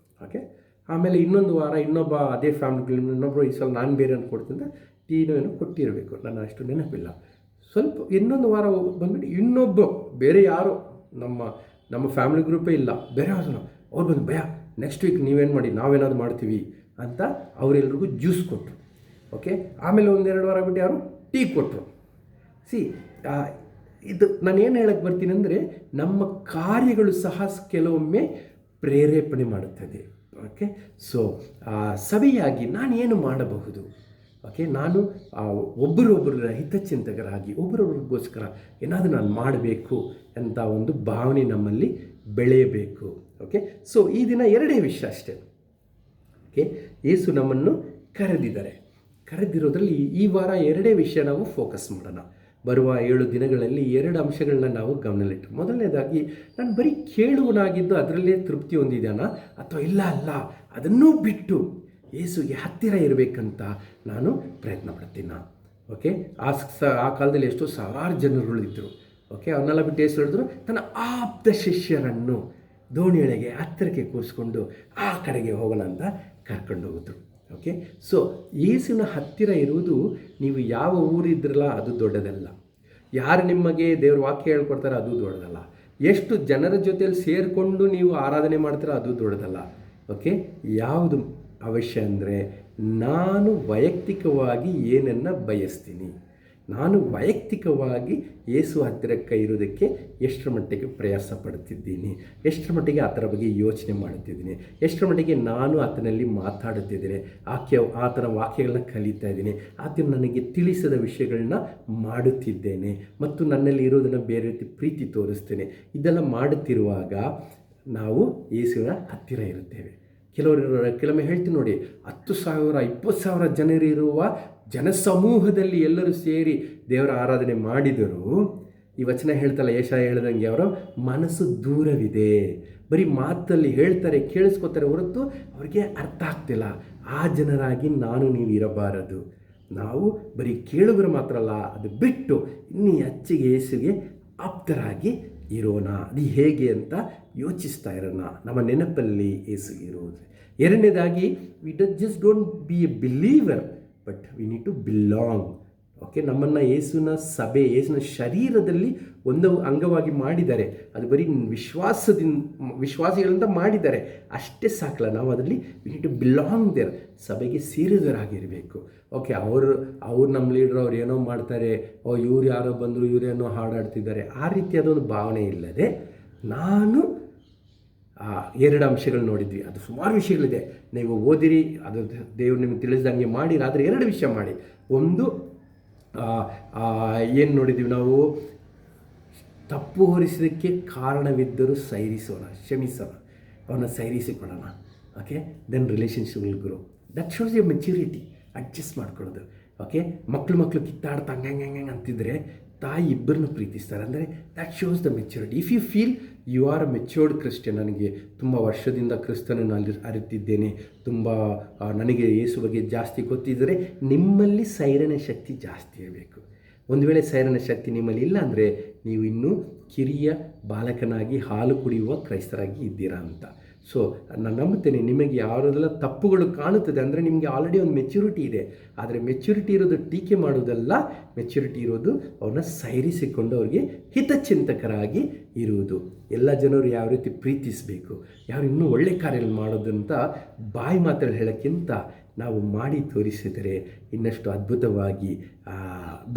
ಓಕೆ, ಆಮೇಲೆ ಇನ್ನೊಂದು ವಾರ ಇನ್ನೊಬ್ಬ ಅದೇ ಫ್ಯಾಮಿಲಿ ಇನ್ನೊಬ್ಬರು ಈ ಸಲ ನಾನು ಬೇರೆ ಅಂತ ಕೊಡ್ತೀನಿ ಅಂತ ಟೀನೋ ಏನೋ ಕೊಟ್ಟಿರಬೇಕು, ನಾನು ಅಷ್ಟು ನೆನಪಿಲ್ಲ. ಸ್ವಲ್ಪ ಇನ್ನೊಂದು ವಾರ ಬಂದುಬಿಟ್ಟು ಇನ್ನೊಬ್ಬ ಬೇರೆ ಯಾರೋ ನಮ್ಮ ಫ್ಯಾಮಿಲಿ ಗ್ರೂಪೇ ಇಲ್ಲ, ಬೇರೆ ಯಾರು ಅವ್ರು ಬಂದು ಭಯ ನೆಕ್ಸ್ಟ್ ವೀಕ್ ನೀವೇನು ಮಾಡಿ, ನಾವೇನಾದ್ರು ಮಾಡ್ತೀವಿ ಅಂತ ಅವರೆಲ್ರಿಗೂ ಜ್ಯೂಸ್ ಕೊಟ್ಟರು. ಓಕೆ, ಆಮೇಲೆ ಒಂದೆರಡು ವಾರ ಬಿಟ್ಟು ಯಾರು ಟೀ ಕೊಟ್ಟರು. ಇದು ನಾನು ಏನು ಹೇಳಕ್ಕೆ ಬರ್ತೀನಿ ಅಂದರೆ, ನಮ್ಮ ಕಾರ್ಯಗಳು ಸಹ ಕೆಲವೊಮ್ಮೆ ಪ್ರೇರೇಪಣೆ ಮಾಡುತ್ತದೆ. ಓಕೆ, ಸೊ ಸಭೆಯಾಗಿ ನಾನು ಏನು ಮಾಡಬಹುದು? ಓಕೆ, ನಾನು ಒಬ್ಬರೊಬ್ಬರ ಹಿತಚಿಂತಕರಾಗಿ ಒಬ್ಬರೊಬ್ಬರಿಗೋಸ್ಕರ ಏನಾದರೂ ನಾನು ಮಾಡಬೇಕು ಅಂತ ಒಂದು ಭಾವನೆ ನಮ್ಮಲ್ಲಿ ಬೆಳೆಯಬೇಕು. ಓಕೆ, ಸೊ ಈ ದಿನ ಎರಡೇ ವಿಷಯ ಅಷ್ಟೇ. ಓಕೆ, ಯೇಸು ನಮ್ಮನ್ನು ಕರೆದಿರೋದ್ರಲ್ಲಿ ಈ ವಾರ ಎರಡೇ ವಿಷಯ ನಾವು ಫೋಕಸ್ ಮಾಡೋಣ. ಬರುವ 7 ದಿನಗಳಲ್ಲಿ 2 ಅಂಶಗಳನ್ನ ನಾವು ಗಮನದಲ್ಲಿಟ್ಟು, ಮೊದಲನೇದಾಗಿ ನಾನು ಬರೀ ಕೇಳುವನಾಗಿದ್ದು ಅದರಲ್ಲೇ ತೃಪ್ತಿ ಹೊಂದಿದ್ದಾನ ಅಥವಾ ಇಲ್ಲ ಅದನ್ನೂ ಬಿಟ್ಟು ಯೇಸುಗೆ ಹತ್ತಿರ ಇರಬೇಕಂತ ನಾನು ಪ್ರಯತ್ನ ಪಡ್ತೀನಿ. ಓಕೆ, ಆ ಕಾಲದಲ್ಲಿ ಎಷ್ಟೋ ಸಾವಿರಾರು ಜನರುಗಳಿದ್ದರು. ಓಕೆ, ಅವನ್ನೆಲ್ಲ ಬಿಟ್ಟು ಯೇಸು ಹೇಳಿದ್ರು ತನ್ನ ಆಪ್ತ ಶಿಷ್ಯರನ್ನು ದೋಣಿಯೊಳಗೆ ಹತ್ತಿರಕ್ಕೆ ಕೂರಿಸ್ಕೊಂಡು ಆ ಕಡೆಗೆ ಹೋಗೋಣ ಅಂತ ಕರ್ಕೊಂಡು ಹೋಗಿದ್ರು. ಓಕೆ, ಸೊ ಯೇಸುವಿನ ಹತ್ತಿರ ಇರುವುದು, ನೀವು ಯಾವ ಊರಿದ್ರಲ್ಲ ಅದು ದೊಡ್ಡದಲ್ಲ, ಯಾರು ನಿಮಗೆ ದೇವ್ರ ವಾಕ್ಯ ಹೇಳ್ಕೊಡ್ತಾರೆ ಅದು ದೊಡ್ಡದಲ್ಲ, ಎಷ್ಟು ಜನರ ಜೊತೆಯಲ್ಲಿ ಸೇರಿಕೊಂಡು ನೀವು ಆರಾಧನೆ ಮಾಡ್ತೀರ ಅದು ದೊಡ್ಡದಲ್ಲ. ಓಕೆ, ಯಾವುದು ಅವಶ್ಯ ಅಂದರೆ, ನಾನು ವೈಯಕ್ತಿಕವಾಗಿ ಏನನ್ನು ಬಯಸ್ತೀನಿ, ನಾನು ವೈಯಕ್ತಿಕವಾಗಿ ಯೇಸು ಹತ್ತಿರಕ್ಕೆ ಇರೋದಕ್ಕೆ ಎಷ್ಟರ ಮಟ್ಟಿಗೆ ಪ್ರಯಾಸ ಪಡ್ತಿದ್ದೀನಿ, ಎಷ್ಟರ ಮಟ್ಟಿಗೆ ಆತನ ಬಗ್ಗೆ ಯೋಚನೆ ಮಾಡುತ್ತಿದ್ದೀನಿ, ಎಷ್ಟರ ಮಟ್ಟಿಗೆ ನಾನು ಆತನಲ್ಲಿ ಮಾತಾಡುತ್ತಿದ್ದೇನೆ, ಆತನ ವಾಕ್ಯಗಳನ್ನ ಕಲಿತಾ ಇದ್ದೀನಿ, ಆತನ ನನಗೆ ತಿಳಿಸದ ವಿಷಯಗಳನ್ನ ಮಾಡುತ್ತಿದ್ದೇನೆ ಮತ್ತು ನನ್ನಲ್ಲಿ ಇರೋದನ್ನು ಬೇರೆ ರೀತಿ ಪ್ರೀತಿ ತೋರಿಸ್ತೇನೆ. ಮಾಡುತ್ತಿರುವಾಗ ನಾವು ಯೇಸುವಿನ ಹತ್ತಿರ ಇರುತ್ತೇವೆ. ಕೆಲವೊಮ್ಮೆ ಹೇಳ್ತೀನಿ ನೋಡಿ, 10,000 20,000 ಜನರಿರುವ ಜನಸಮೂಹದಲ್ಲಿ ಎಲ್ಲರೂ ಸೇರಿ ದೇವರ ಆರಾಧನೆ ಮಾಡಿದರೂ, ಈ ವಚನ ಹೇಳ್ತಲ್ಲ, ಯೆಶಾಯ ಹೇಳ್ದಂಗೆ ಅವರ ಮನಸ್ಸು ದೂರವಿದೆ. ಬರೀ ಮಾತಲ್ಲಿ ಹೇಳ್ತಾರೆ, ಕೇಳಿಸ್ಕೊತಾರೆ ಹೊರತು ಅವ್ರಿಗೆ ಅರ್ಥ ಆಗ್ತಿಲ್ಲ. ಆ ಜನರಾಗಿ ನೀವು ಇರಬಾರದು. ನಾವು ಬರೀ ಕೇಳುಗರು ಮಾತ್ರ ಅಲ್ಲ, ಅದು ಬಿಟ್ಟು ಇನ್ನೂ ಹೆಚ್ಚಿಗೆ ಯೇಸುಗೆ ಆಪ್ತರಾಗಿ ಇರೋಣ. ಅದು ಹೇಗೆ ಅಂತ ಯೋಚಿಸ್ತಾ ಇರೋಣ. ನಮ್ಮ ನೆನಪಲ್ಲಿ ಯೇಸು ಇರೋದು. ಎರಡನೇದಾಗಿ, we just don't be a believer, but we need to belong. Okay, ನಮ್ಮನ್ನು ಯೇಸುವಿನ ಸಭೆ, ಯೇಸುವಿನ ಶರೀರದಲ್ಲಿ ಒಂದು ಅಂಗವಾಗಿ ಮಾಡಿದ್ದಾರೆ. ಅದು ಬರೀ ವಿಶ್ವಾಸಿಗಳಿಂದ ಮಾಡಿದ್ದಾರೆ ಅಷ್ಟೇ ಸಾಕಲ್ಲ. ನಾವು ಅದರಲ್ಲಿ we need to belong there, ಸಭೆಗೆ ಸೇರಿದವರಾಗಿರಬೇಕು. ಓಕೆ, ಅವ್ರು ನಮ್ಮ ಲೀಡ್ರು, ಅವ್ರು ಏನೋ ಮಾಡ್ತಾರೆ, ಇವ್ರು ಯಾರೋ ಬಂದರು, ಇವರೇನೋ ಹಾಡಾಡ್ತಿದ್ದಾರೆ, ಆ ರೀತಿಯಾದ ಭಾವನೆ ಇಲ್ಲದೆ ನಾನು 2 ಅಂಶಗಳು ನೋಡಿದ್ವಿ. ಅದು ಸುಮಾರು ವಿಷಯಗಳಿದೆ, ನೀವು ಓದಿರಿ, ಅದು ದೇವರು ನಿಮಗೆ ತಿಳಿಸ್ದಂಗೆ ಮಾಡಿರಿ. ಆದರೆ 2 ವಿಷಯ ಮಾಡಿ. ಒಂದು ಏನು ನೋಡಿದ್ದೀವಿ ನಾವು, ತಪ್ಪು ಹೊರಿಸೋದಕ್ಕೆ ಕಾರಣವಿದ್ದರೂ ಸೈರಿಸೋಣ, ಕ್ಷಮಿಸೋಣ, ಅವನ್ನ ಸೈರಿಸಿಕೊಳ್ಳೋಣ. Okay, then relationship will grow. That shows you maturity. Adjust ಮಾಡ್ಕೊಳ್ಳೋದು. ಓಕೆ, ಮಕ್ಕಳು ಕಿತ್ತಾಡ್ತಾ ಹಂಗೆ ಅಂತಿದ್ರೆ ತಾಯಿ ಇಬ್ಬರನ್ನು ಪ್ರೀತಿಸ್ತಾರೆ. ಅಂದರೆ that shows the maturity. If you feel you are a matured Christian, ನನಗೆ ತುಂಬ ವರ್ಷದಿಂದ ಕ್ರಿಸ್ತನನ್ನು ಅರಿತಿದ್ದೇನೆ, ತುಂಬ ನನಗೆ ಯೇಸು ಬಗ್ಗೆ ಜಾಸ್ತಿ ಗೊತ್ತಿದ್ದರೆ, ನಿಮ್ಮಲ್ಲಿ ಸೈರನ ಶಕ್ತಿ ಜಾಸ್ತಿ ಇರಬೇಕು. ಒಂದು ವೇಳೆ ಸೈರನ ಶಕ್ತಿ ನಿಮ್ಮಲ್ಲಿ ಇಲ್ಲ ಅಂದರೆ ನೀವು ಇನ್ನೂ ಕಿರಿಯ ಬಾಲಕನಾಗಿ ಹಾಲು ಕುಡಿಯುವ ಕ್ರೈಸ್ತರಾಗಿ ಇದ್ದೀರಾ ಅಂತ. ಸೊ ನಾನು ನಂಬುತ್ತೇನೆ, ನಿಮಗೆ ಯಾರೆಲ್ಲ ತಪ್ಪುಗಳು ಕಾಣುತ್ತದೆ ಅಂದರೆ ನಿಮಗೆ ಆಲ್ರೆಡಿ ಒಂದು ಮೆಚ್ಯೂರಿಟಿ ಇದೆ. ಆದರೆ ಮೆಚ್ಯೂರಿಟಿ ಇರೋದು ಟೀಕೆ ಮಾಡೋದಲ್ಲ, ಮೆಚ್ಯೂರಿಟಿ ಇರೋದು ಅವ್ರನ್ನ ಸೈರಿಸಿಕೊಂಡು ಅವ್ರಿಗೆ ಹಿತಚಿಂತಕರಾಗಿ ಇರುವುದು. ಎಲ್ಲ ಜನರು ಯಾವ ರೀತಿ ಪ್ರೀತಿಸಬೇಕು, ಯಾರು ಇನ್ನೂ ಒಳ್ಳೆ ಕಾರ್ಯಗಳು ಮಾಡೋದಂತ ಬಾಯಿ ಮಾತಲ್ಲಿ ಹೇಳೋಕ್ಕಿಂತ ನಾವು ಮಾಡಿ ತೋರಿಸಿದರೆ ಇನ್ನಷ್ಟು ಅದ್ಭುತವಾಗಿ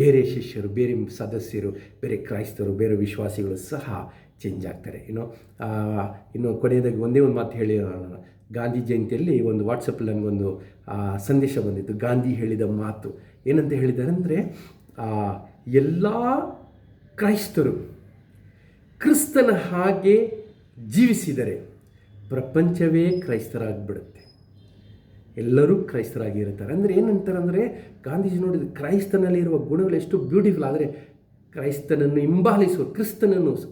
ಬೇರೆ ಶಿಷ್ಯರು, ಬೇರೆ ಸದಸ್ಯರು, ಬೇರೆ ಕ್ರೈಸ್ತರು, ಬೇರೆ ವಿಶ್ವಾಸಿಗಳು ಸಹ ಚೇಂಜ್ ಆಗ್ತಾರೆ. ಇನ್ನು ಕೊನೆಯದಾಗಿ ಒಂದೇ ಒಂದು ಮಾತು ಹೇಳಿ, ಗಾಂಧಿ ಜಯಂತಿಯಲ್ಲಿ ಒಂದು ವಾಟ್ಸಪ್ಪಲ್ಲಿ ನನಗೊಂದು ಸಂದೇಶ ಬಂದಿತ್ತು. ಗಾಂಧಿ ಹೇಳಿದ ಮಾತು ಏನಂತ ಹೇಳಿದ್ದಾರೆ ಅಂದರೆ, ಎಲ್ಲ ಕ್ರೈಸ್ತರು ಕ್ರಿಸ್ತನ ಹಾಗೆ ಜೀವಿಸಿದರೆ ಪ್ರಪಂಚವೇ ಕ್ರೈಸ್ತರಾಗಿಬಿಡುತ್ತೆ. ಎಲ್ಲರೂ ಕ್ರೈಸ್ತರಾಗಿರ್ತಾರೆ. ಅಂದರೆ ಏನಂತಾರೆ ಅಂದರೆ, ಗಾಂಧೀಜಿ ನೋಡಿದ ಕ್ರೈಸ್ತನಲ್ಲಿರುವ ಗುಣಗಳು ಎಷ್ಟು ಬ್ಯೂಟಿಫುಲ್. ಆದರೆ ಕ್ರೈಸ್ತನನ್ನು ಹಿಂಬಾಲಿಸುವ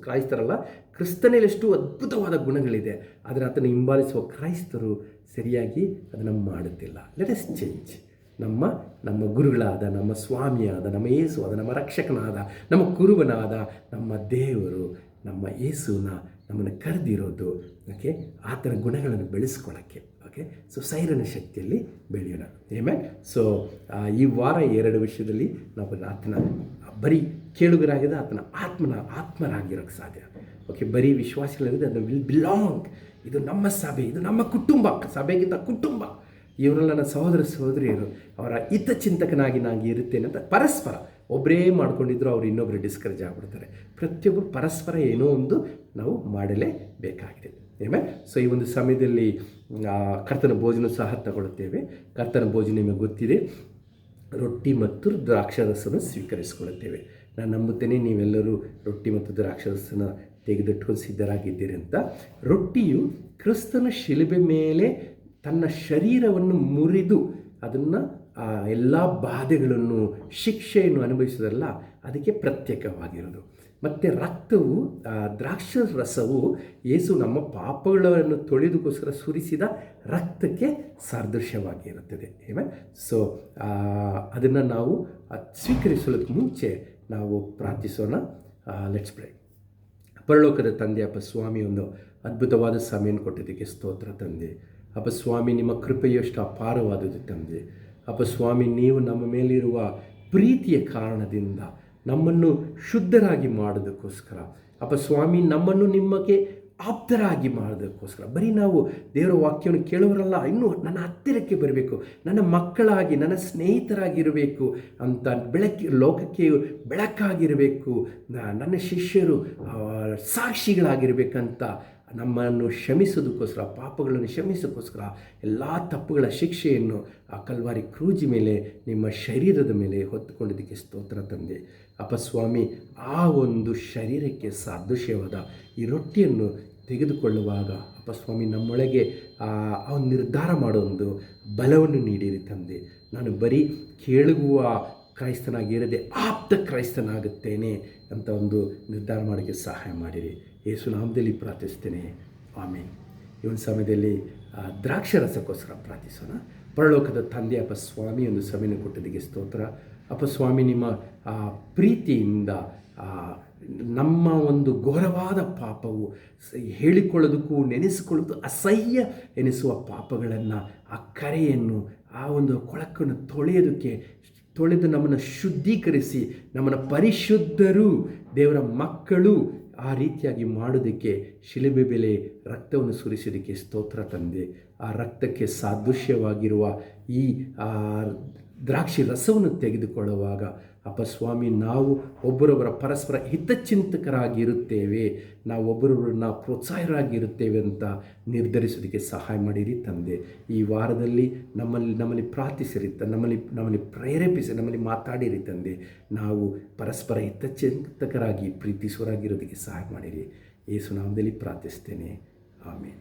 ಕ್ರೈಸ್ತರಲ್ಲ, ಕ್ರಿಸ್ತನಲ್ಲಿ ಎಷ್ಟು ಅದ್ಭುತವಾದ ಗುಣಗಳಿದೆ. ಆದರೆ ಅದನ್ನು ಹಿಂಬಾಲಿಸುವ ಕ್ರೈಸ್ತರು ಸರಿಯಾಗಿ ಅದನ್ನು ಮಾಡುತ್ತಿಲ್ಲ. Let us change. ನಮ್ಮ ಗುರುಗಳಾದ, ನಮ್ಮ ಸ್ವಾಮಿಯಾದ, ನಮ್ಮ ಯೇಸು ಆದ, ನಮ್ಮ ರಕ್ಷಕನಾದ, ನಮ್ಮ ಕುರುಬನಾದ ನಮ್ಮ ದೇವರು, ನಮ್ಮ ಯೇಸುನ ನಮ್ಮನ್ನು ಕರೆದಿರೋದು ಓಕೆ ಆತನ ಗುಣಗಳನ್ನು ಬೆಳೆಸ್ಕೊಳ್ಳೋಕ್ಕೆ. ಓಕೆ, ಸೊ ಸೈರನ ಶಕ್ತಿಯಲ್ಲಿ ಬೆಳೆಯೋಣ. ಆಮೇಲೆ ಸೊ ಈ ವಾರ 2 ವಿಷಯದಲ್ಲಿ ನಾವು ಆತನ ಬರೀ ಕೇಳುಗರಾಗಿದೆ, ಆತನ ಆತ್ಮರಾಗಿರೋಕ್ಕೆ ಸಾಧ್ಯ. ಓಕೆ, ಬರೀ ವಿಶ್ವಾಸಿಗಳಾಗಿದೆ, ಅದನ್ನು ವಿಲ್ ಬಿಲಾಂಗ್. ಇದು ನಮ್ಮ ಸಭೆ, ಇದು ನಮ್ಮ ಕುಟುಂಬ, ಸಭೆಗಿಂತ ಕುಟುಂಬ. ಇವರೆಲ್ಲ ನನ್ನ ಸಹೋದರಿಯರು, ಅವರ ಹಿತಚಿಂತಕನಾಗಿ ನಾನು ಇರುತ್ತೇನೆ ಅಂತ ಪರಸ್ಪರ. ಒಬ್ಬರೇ ಮಾಡ್ಕೊಂಡಿದ್ರು ಅವ್ರು ಇನ್ನೊಬ್ಬರು ಡಿಸ್ಕರೇಜ್ ಆಗಿಬಿಡ್ತಾರೆ. ಪ್ರತಿಯೊಬ್ಬರು ಪರಸ್ಪರ ಏನೋ ಒಂದು ನಾವು ಮಾಡಲೇಬೇಕಾಗಿದೆ. ಆಮೇಲೆ ಸೊ ಈ ಒಂದು ಸಮಯದಲ್ಲಿ ಕರ್ತನ ಭೋಜನ ಸಹ ತಗೊಳ್ಳುತ್ತೇವೆ. ಕರ್ತನ ಭೋಜನ ನಿಮಗೆ ಗೊತ್ತಿದೆ, ರೊಟ್ಟಿ ಮತ್ತು ದ್ರಾಕ್ಷಾರಸವನ್ನು ಸ್ವೀಕರಿಸಿಕೊಳ್ಳುತ್ತೇವೆ. ನಾನು ನಂಬುತ್ತೇನೆ ನೀವೆಲ್ಲರೂ ರೊಟ್ಟಿ ಮತ್ತು ದ್ರಾಕ್ಷಾರಸನ ತೆಗೆದಿಟ್ಕೊಂಡು ಸಿದ್ಧರಾಗಿದ್ದೀರಿ ಅಂತ. ರೊಟ್ಟಿಯು ಕ್ರಿಸ್ತನ ಶಿಲುಬೆ ಮೇಲೆ ತನ್ನ ಶರೀರವನ್ನು ಮುರಿದು ಅದನ್ನು ಎಲ್ಲ ಬಾಧೆಗಳನ್ನು, ಶಿಕ್ಷೆಯನ್ನು ಅನುಭವಿಸೋದಲ್ಲ, ಅದಕ್ಕೆ ಪ್ರತ್ಯೇಕವಾಗಿರೋದು. ಮತ್ತು ರಕ್ತವು, ದ್ರಾಕ್ಷಾರಸವು ಯೇಸು ನಮ್ಮ ಪಾಪಗಳನ್ನು ತೊಳೆದಕ್ಕೋಸ್ಕರ ಸುರಿಸಿದ ರಕ್ತಕ್ಕೆ ಸಾದೃಶ್ಯವಾಗಿರುತ್ತದೆ. ಸೊ ಅದನ್ನು ನಾವು ಸ್ವೀಕರಿಸೋದಕ್ಕೆ ಮುಂಚೆ ನಾವು ಪ್ರಾರ್ಥಿಸೋಣ. Let's pray. ಪರಲೋಕದ ತಂದೆ ಅಪ್ಪ ಸ್ವಾಮಿ, ಒಂದು ಅದ್ಭುತವಾದ ಸಮಯವನ್ನು ಕೊಟ್ಟಿದ್ದಕ್ಕೆ ಸ್ತೋತ್ರ ತಂದೆ. ಅಪ್ಪ ಸ್ವಾಮಿ, ನಿಮ್ಮ ಕೃಪೆಯು ಎಷ್ಟು ಅಪಾರವಾದುದು ತಂದೆ. ಅಪ್ಪ ಸ್ವಾಮಿ, ನೀವು ನಮ್ಮ ಮೇಲಿರುವ ಪ್ರೀತಿಯ ಕಾರಣದಿಂದ ನಮ್ಮನ್ನು ಶುದ್ಧರಾಗಿ ಮಾಡೋದಕ್ಕೋಸ್ಕರ, ಅಪ್ಪ ಸ್ವಾಮಿ, ನಮ್ಮನ್ನು ನಿಮಗೆ ಆಪ್ತರಾಗಿ ಮಾಡೋದಕ್ಕೋಸ್ಕರ, ಬರೀ ನಾವು ದೇವರ ವಾಕ್ಯವನ್ನು ಕೇಳೋರಲ್ಲ, ಇನ್ನೂ ನನ್ನ ಹತ್ತಿರಕ್ಕೆ ಬರಬೇಕು, ನನ್ನ ಮಕ್ಕಳಾಗಿ, ನನ್ನ ಸ್ನೇಹಿತರಾಗಿರಬೇಕು ಅಂತ, ಲೋಕಕ್ಕೆ ಬೆಳಕಾಗಿರಬೇಕು, ನನ್ನ ಶಿಷ್ಯರು ಸಾಕ್ಷಿಗಳಾಗಿರಬೇಕಂತ ನಮ್ಮನ್ನು ಕ್ಷಮಿಸೋದಕ್ಕೋಸ್ಕರ, ಪಾಪಗಳನ್ನು ಕ್ಷಮಿಸೋಕ್ಕೋಸ್ಕರ ಎಲ್ಲ ತಪ್ಪುಗಳ ಶಿಕ್ಷೆಯನ್ನು ಆ ಕಲ್ವಾರಿ ಕ್ರೂಜಿ ಮೇಲೆ, ನಿಮ್ಮ ಶರೀರದ ಮೇಲೆ ಹೊತ್ತುಕೊಂಡಿದ್ದಕ್ಕೆ ಸ್ತೋತ್ರ ತಂದೆ. ಅಪ್ಪ ಸ್ವಾಮಿ, ಆ ಒಂದು ಶರೀರಕ್ಕೆ ಸಾದೃಶ್ಯವಾದ ಈ ರೊಟ್ಟಿಯನ್ನು ತೆಗೆದುಕೊಳ್ಳುವಾಗ ಅಪ್ಪ ಸ್ವಾಮಿ, ನಮ್ಮೊಳಗೆ ಆ ಒಂದು ನಿರ್ಧಾರ ಮಾಡೋ ಒಂದು ಬಲವನ್ನು ನೀಡಿರಿ ತಂದೆ. ನಾನು ಬರೀ ಕೇಳುವ ಕ್ರೈಸ್ತನಾಗಿರದೆ ಆಪ್ತ ಕ್ರೈಸ್ತನಾಗುತ್ತೇನೆ ಅಂತ ಒಂದು ನಿರ್ಧಾರ ಮಾಡೋಕ್ಕೆ ಸಹಾಯ ಮಾಡಿರಿ. ಯೇಸು ನಾಮದಲ್ಲಿ ಪ್ರಾರ್ಥಿಸ್ತೇನೆ, ಆಮೇನ್. ಈ ಒಂದು ಸಮಯದಲ್ಲಿ ದ್ರಾಕ್ಷಾರಸಕ್ಕೋಸ್ಕರ ಪ್ರಾರ್ಥಿಸೋಣ. ಪರಲೋಕದ ತಂದೆ ಅಪ್ಪ ಸ್ವಾಮಿ, ಒಂದು ಸಮಯನ ಕೊಟ್ಟಿದ್ದಕ್ಕೆ ಸ್ತೋತ್ರ. ಅಪ್ಪ ಸ್ವಾಮಿ, ನಿಮ್ಮ ಪ್ರೀತಿಯಿಂದ ನಮ್ಮ ಒಂದು ಘೋರವಾದ ಪಾಪವು, ಹೇಳಿಕೊಳ್ಳೋದಕ್ಕೂ ನೆನೆಸಿಕೊಳ್ಳೋದು ಅಸಹ್ಯ ಎನಿಸುವ ಪಾಪಗಳನ್ನು, ಆ ಕರೆಯನ್ನು, ಆ ಒಂದು ಕೊಳಕನ್ನು ತೊಳೆಯೋದಕ್ಕೆ ತೊಳೆದು ನಮ್ಮನ್ನು ಶುದ್ಧೀಕರಿಸಿ ನಮ್ಮನ್ನು ಪರಿಶುದ್ಧರು, ದೇವರ ಮಕ್ಕಳು ಆ ರೀತಿಯಾಗಿ ಮಾಡೋದಕ್ಕೆ ಶಿಲುಬೆ ಬೆಲೆ ರಕ್ತವನ್ನು ಸುರಿಸೋದಕ್ಕೆ ಸ್ತೋತ್ರ ತಂದೆ. ಆ ರಕ್ತಕ್ಕೆ ಸಾದೃಶ್ಯವಾಗಿರುವ ಈ ದ್ರಾಕ್ಷಿ ರಸವನ್ನು ತೆಗೆದುಕೊಳ್ಳುವಾಗ ಅಪ್ಪ ಸ್ವಾಮಿ, ನಾವು ಒಬ್ಬರೊಬ್ಬರ ಪರಸ್ಪರ ಹಿತಚಿಂತಕರಾಗಿರುತ್ತೇವೆ, ನಾವು ಒಬ್ಬರೊಬ್ಬರನ್ನ ಪ್ರೋತ್ಸಾಹರಾಗಿರುತ್ತೇವೆ ಅಂತ ನಿರ್ಧರಿಸೋದಕ್ಕೆ ಸಹಾಯ ಮಾಡಿರಿ ತಂದೆ. ಈ ವಾರದಲ್ಲಿ ನಮ್ಮಲ್ಲಿ ಪ್ರಾರ್ಥಿಸಿರಿ, ನಮ್ಮಲ್ಲಿ ಪ್ರೇರೇಪಿಸಿ, ನಮ್ಮಲ್ಲಿ ಮಾತಾಡಿರಿ ತಂದೆ. ನಾವು ಪರಸ್ಪರ ಹಿತಚಿಂತಕರಾಗಿ ಪ್ರೀತಿಸುವರಾಗಿರೋದಕ್ಕೆ ಸಹಾಯ ಮಾಡಿರಿ. ಯೇಸು ನಾಮದಲ್ಲಿ ಪ್ರಾರ್ಥಿಸ್ತೇನೆ. ಆಮೇನ್.